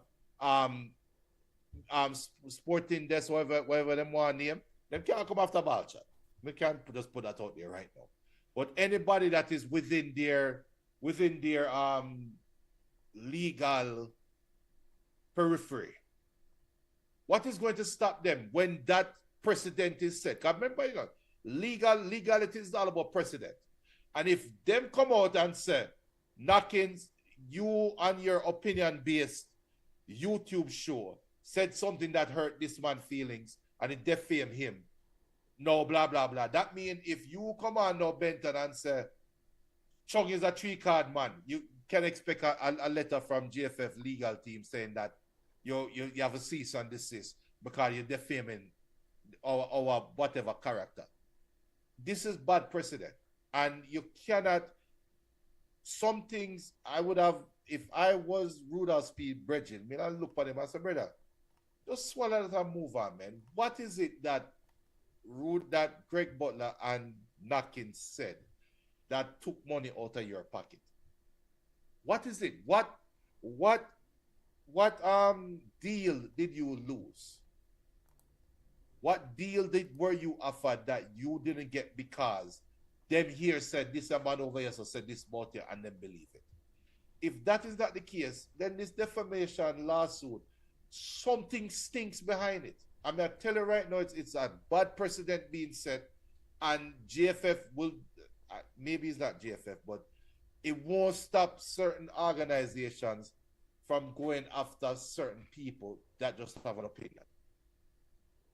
Sporting Desk, whatever them want to name? Them can't come after Barca. We can't just put that out there right now. But anybody that is within their legal periphery. What is going to stop them when that precedent is set? Because remember, legality is all about precedent. And if them come out and say, Knockins, you on your opinion-based YouTube show said something that hurt this man's feelings and it defamed him. No, blah, blah, blah. That means if you come on now, Benton, and say, Chung is a 3-card man, you can expect a letter from GFF legal team saying that you have a cease and desist because you're defaming our whatever character. This is bad precedent. And you cannot, some things I would have, if I was Rudolph Speed Bridget, I look at him and say, brother, just swallow it and move on, man. What is it that Greg Butler and Knockins said that took money out of your pocket? What is it? What deal did you lose? What deal were you offered that you didn't get because them here said this, a man over here so said this about you, and then believe it? If that is not the case, then this defamation lawsuit, something stinks behind it. I'm going to tell you right now, it's a bad precedent being set, and GFF will, maybe it's not GFF, but it won't stop certain organizations from going after certain people that just have an opinion.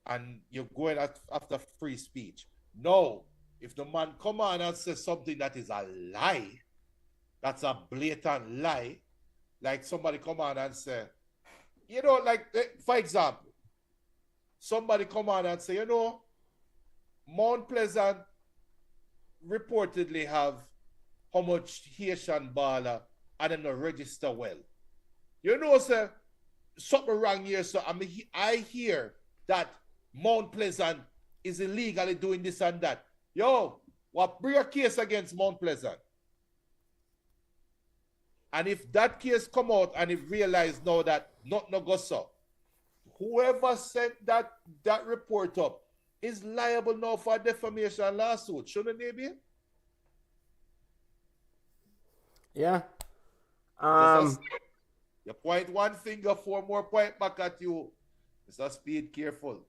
And you're going after free speech. No, if the man come on and says something that is a lie, that's a blatant lie, like somebody come on and say, like, for example, somebody come on and say, Mount Pleasant reportedly have how much Haitian baller and then register well. Sir, something wrong here. So I hear that Mount Pleasant is illegally doing this and that. What bring a case against Mount Pleasant? And if that case come out and it realized now that not no go so, whoever sent that report up is liable now for a defamation lawsuit, shouldn't they be? Yeah. You point one finger, 4 more point back at you. Mr. Speed, careful.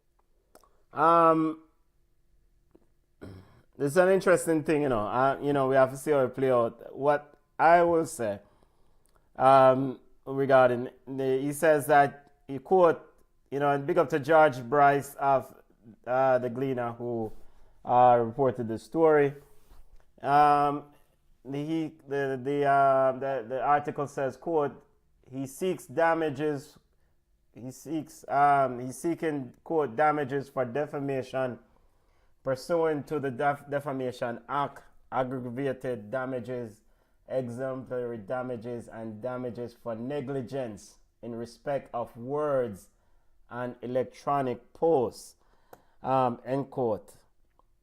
It's an interesting thing, we have to see how it play out. What I will say, regarding he says that he quote, and big up to George Bryce of the Gleaner who reported the story. The article says, quote, he's seeking, quote, damages for defamation pursuant to the Defamation Act, aggravated damages, exemplary damages, and damages for negligence in respect of words and electronic posts, end quote.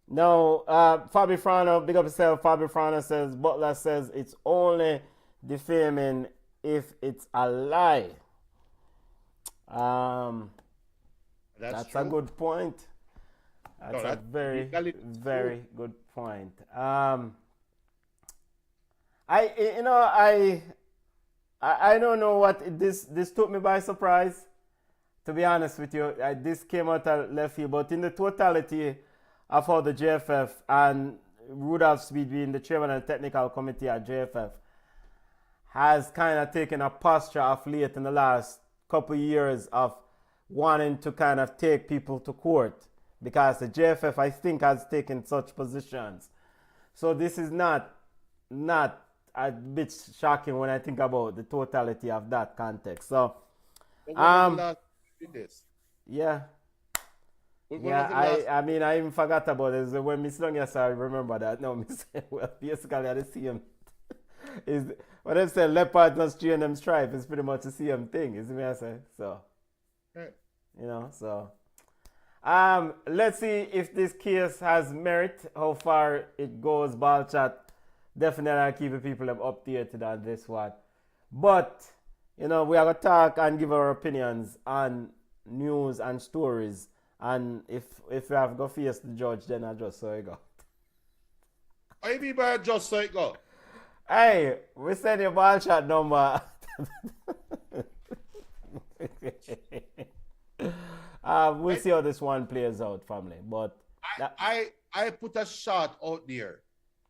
Now, Fabi Frano, big up yourself. Fabi Frano says, Butler says it's only defaming if it's a lie. That's a good point. That's a very, very good point. I don't know what this took me by surprise. To be honest with you, this came out of left field, but in the totality of how the JFF and Rudolph Speed being the chairman of the technical committee at JFF has kind of taken a posture of late in the last couple of years of wanting to kind of take people to court, because the JFF, I think, has taken such positions. So this is not a bit shocking when I think about the totality of that context. So, yeah. I mean, I even forgot about it. So when Miss Long, yes, I remember that. No, Miss, well, basically, I the same. Is what they say, leopard not stray and them stripe is pretty much the same thing, is what I say. So, right. So, let's see if this case has merit, how far it goes. Ball chat, definitely I'll keep the people updated on this one. But, we are going to talk and give our opinions on news and stories. And if we have to go face the judge, then I just so it go. What do you mean by just so it go? Hey, we send your ball chat number We'll see how this one plays out, family. But I put a shot out there.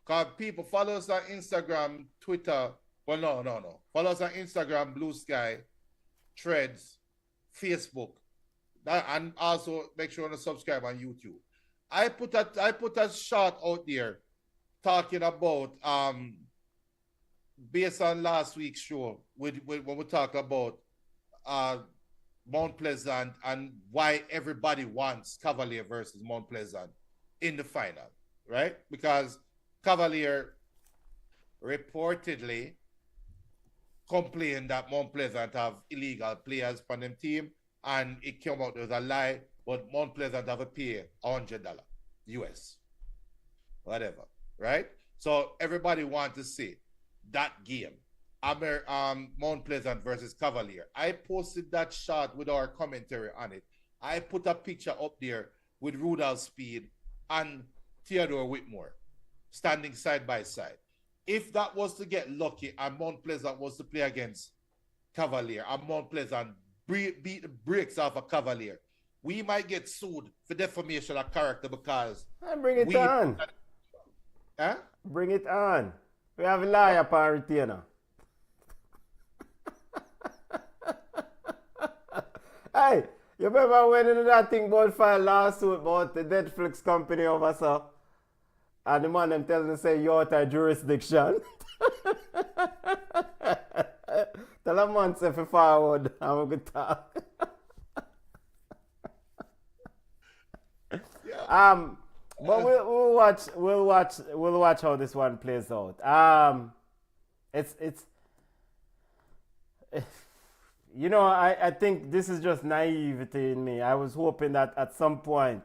Because people follow us on Instagram, Twitter. Well, no. Follow us on Instagram, Blue Sky, Threads, Facebook. And also make sure to subscribe on YouTube. I put a shot out there talking about based on last week's show when we talk about Mount Pleasant and why everybody wants Cavalier versus Mount Pleasant in the final, right? Because Cavalier reportedly complained that Mount Pleasant have illegal players on them team, and it came out as a lie, but Mount Pleasant have a pay $100 US, whatever, right? So everybody wants to see that game, Mount Pleasant versus Cavalier. I posted that shot with our commentary on it. I put a picture up there with Rudolph Speed and Theodore Whitmore standing side by side. If that was to get lucky and Mount Pleasant was to play against Cavalier and Mount Pleasant beat the brakes off a Cavalier, we might get sued for defamation of character because... Bring it on. Huh? Bring it on. We have a liar upon retainer. Hey, you remember when that thing about file lawsuit about the Netflix company over so? And the man them telling them say you're out of jurisdiction. Tell a man say for forward and we could talk. Yeah. But we'll watch how this one plays out. It's you know, I think this is just naivety in me. I was hoping that at some point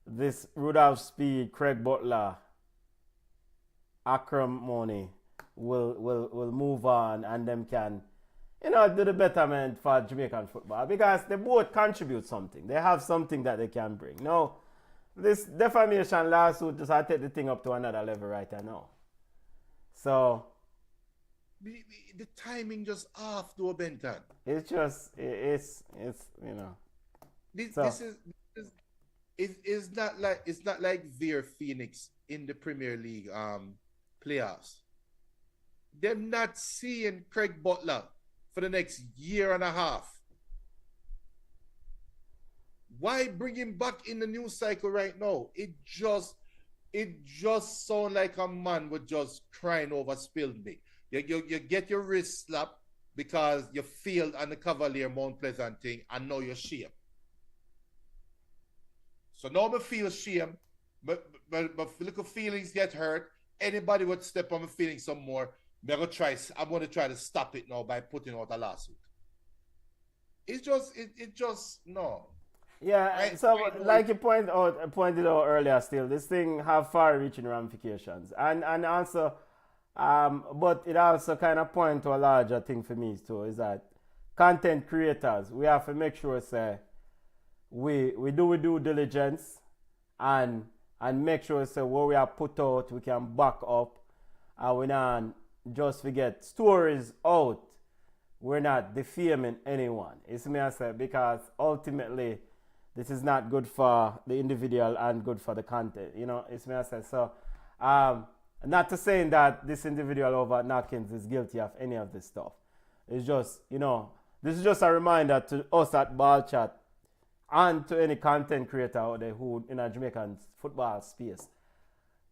this Rudolph Speed, Craig Butler, acrimony will move on and them can, you know, do the betterment for Jamaican football because they both contribute something. They have something that they can bring. No, this defamation lawsuit just I take the thing up to another level right now. So the timing just off to a Benton. it's just it's you know. This is not like Veer Phoenix in the Premier League playoffs. They're not seeing Craig Butler for the next year and a half. Why bring him back in the news cycle right now? It just sounds like a man with just crying over spilled milk. You get your wrist slapped because you failed on the Cavalier Mount Pleasant thing and now you're shamed. So now I feel shame, but little feelings get hurt. Anybody would step on my feelings some more. I'm going to try to stop it now by putting out a lawsuit. It just no. Yeah, so like you pointed out earlier still, this thing have far-reaching ramifications. And also, but it also kind of points to a larger thing for me too, is that content creators, we have to make sure, say, we do due diligence and make sure, say, what we have put out, we can back up, and we not just forget stories out. We're not defaming anyone. It's me I say, because ultimately, this is not good for the individual and good for the content. You know, it's me I say. So, not to saying that this individual over at Knockins is guilty of any of this stuff. It's just, you know, this is just a reminder to us at Ball Chat and to any content creator out there who in a Jamaican football space.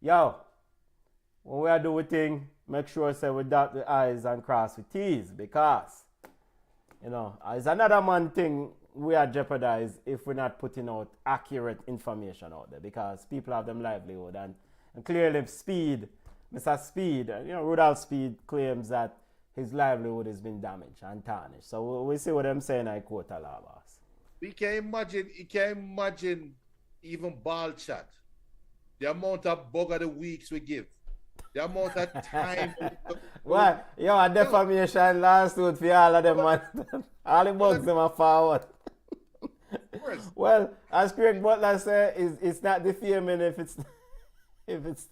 Yo, when we are doing thing, make sure say we dot the I's and cross the T's, because, you know, it's another man thing we are jeopardized if we're not putting out accurate information out there, because people have them livelihood and clearly Mr. Speed, you know, Rudolph Speed claims that his livelihood has been damaged and tarnished. So we see what I'm saying. I quote a lot, boss. You can imagine even Ball Chat, the amount of bug of the weeks we give, the amount of time. What? Yo, a defamation lawsuit for all of them, man. All the bugs them are forward. Well, as Craig Butler said, it's not defaming if it's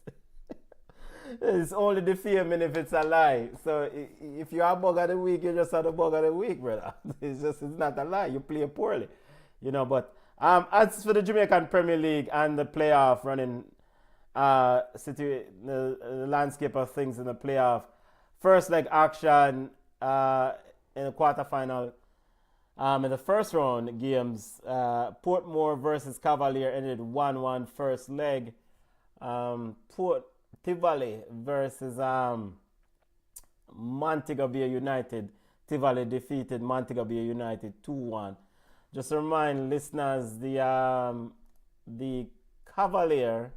It's only defaming if it's a lie. So if you're a bug of the week, you're just a bug of the week, brother. It's not a lie. You play poorly, But as for the Jamaican Premier League and the playoff running, the landscape of things in the playoff, first leg action in the quarterfinal. In the first round games, Portmore versus Cavalier ended 1-1 first leg. Port Tivoli versus Montego Bay United. Tivoli defeated Montego Bay United 2-1. Just to remind listeners, the Cavalier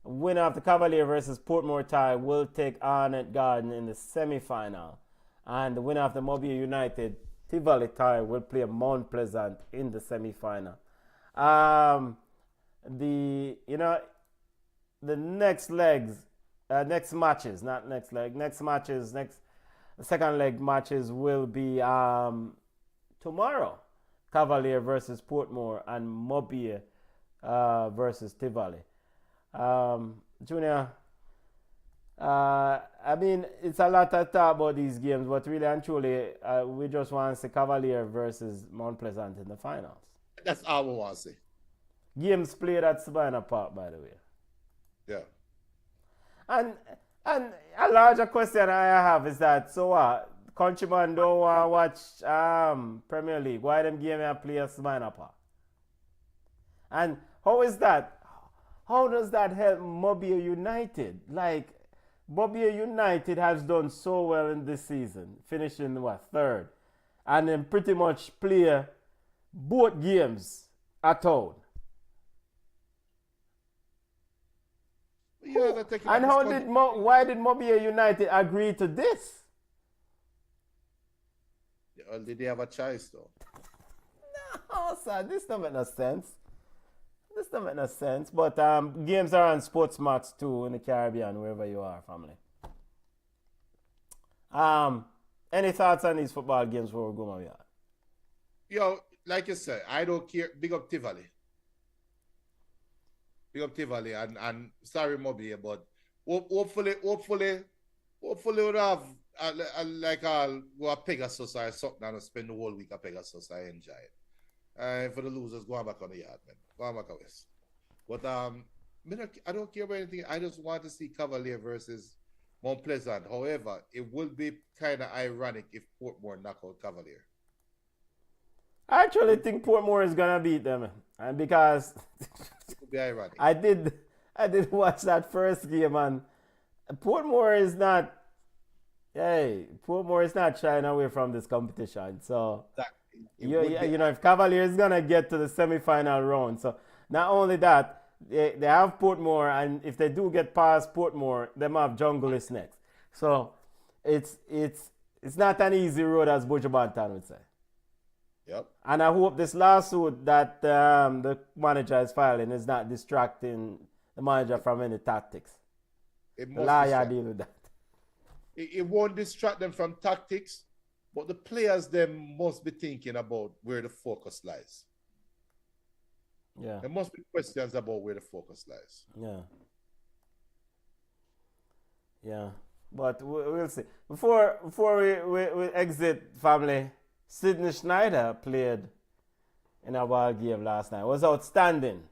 winner of the Cavalier versus Portmore tie will take Arnett Garden in the semi-final, and the winner of the Mobile United Tivoli tie will play Mount Pleasant in the semi-final. The next second leg matches will be tomorrow. Cavalier versus Portmore and Mobile versus Tivoli. Junior, I mean, it's a lot to talk about these games, but really and truly, we just want to see Cavalier versus Mount Pleasant in the finals. That's all we want to see. Games played at Savannah Park, by the way. Yeah. And a larger question I have is that, so what? Countryman don't want to watch Premier League. Why them game and play at Savannah Park? And how is that? How does that help Mobile United? Like, Mobile United has done so well in this season, finishing third, and then pretty much play both games at home. Yeah, and why did Mobile United agree to this? Did they have a choice though? No, sir, this don't make no sense. But games are on Sportsmax too in the Caribbean, wherever you are, family. Any thoughts on these football games before we go, my yard? Yo, like you said, I don't care. Big up Tivoli. And sorry, Mobile, but hopefully we'll have go a Pegasus or something and spend the whole week at Pegasus. I enjoy it. And for the losers, go on back on the yard, man. Go on back away. But I don't care about anything. I just want to see Cavalier versus Mount Pleasant. However, it will be kind of ironic if Portmore knock out Cavalier. I actually think Portmore is gonna beat them, and because it will be ironic. I did watch that first game, and Portmore is not shying away from this competition. So if Cavalier is gonna get to the semi-final round, so not only that, they have Portmore, and if they do get past Portmore, they might have Junglist next. So it's not an easy road, as Buju Banton would say. Yep. And I hope this lawsuit that the manager is filing is not distracting the manager from any tactics. The lawyer deal with that. It won't distract them from tactics, but the players them must be thinking about where the focus lies. Yeah. There must be questions about where the focus lies. Yeah. Yeah. But we'll see. Before we exit, family, Sidney Schneider played in a ball game last night. It was outstanding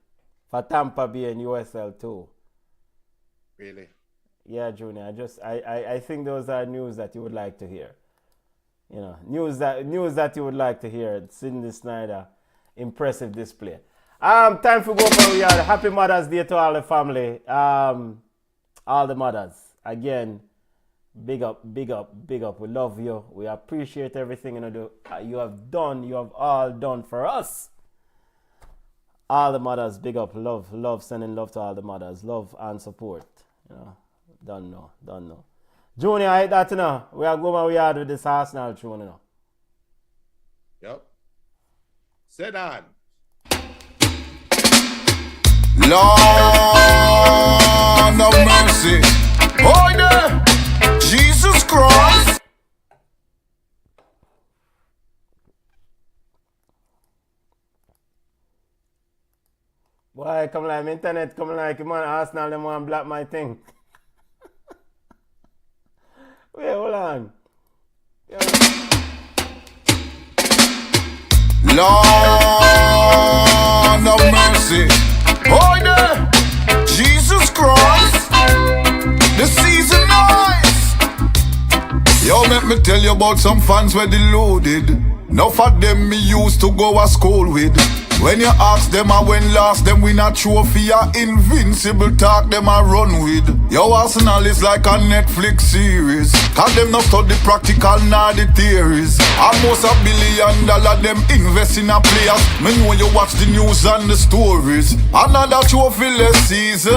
for Tampa Bay and USL too. Really? Yeah, Junior. I think those are news that you would like to hear. News that you would like to hear. Sidney Schneider, impressive display. Time for go for we are. Happy Mother's Day to all the family. All the mothers. Again, big up. We love you. We appreciate everything you have done. You have all done for us. All the mothers, big up. Love, sending love to all the mothers. Love and support. Don't know. Junior, I hate that now. We are going we are with this Arsenal tune now. Yep. Sit on. Lord of mercy. Oh, yeah. Jesus Christ. Boy, come like internet, come like man Arsenal, them want block my thing. Wait, hold on. Lord of mercy. Oh, yeah. Jesus Christ. The season nice. Yo, let me tell you about some fans where deluded. Enough of them me used to go to school with. When you ask them when last them win a trophy, a invincible talk them a run with. Yo, Arsenal is like a Netflix series. Cause them not study practical nor the theories. Almost $1 billion them invest in a players. Me know you watch the news and the stories. Another trophyless season.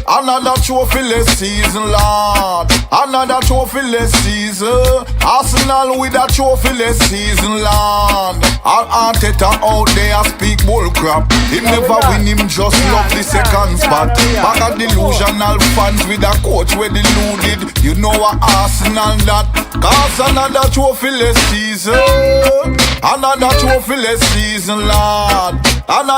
Another trophyless season, Lord. Another trophyless season. Arsenal with a trophyless season, Lord. All Arteta out there speak bull crap. Him never win, him just love the second spot. Back at delusional fans with a coach where deluded. You know what Arsenal that. Cause another trophyless season. Another trophyless season, Lord. Another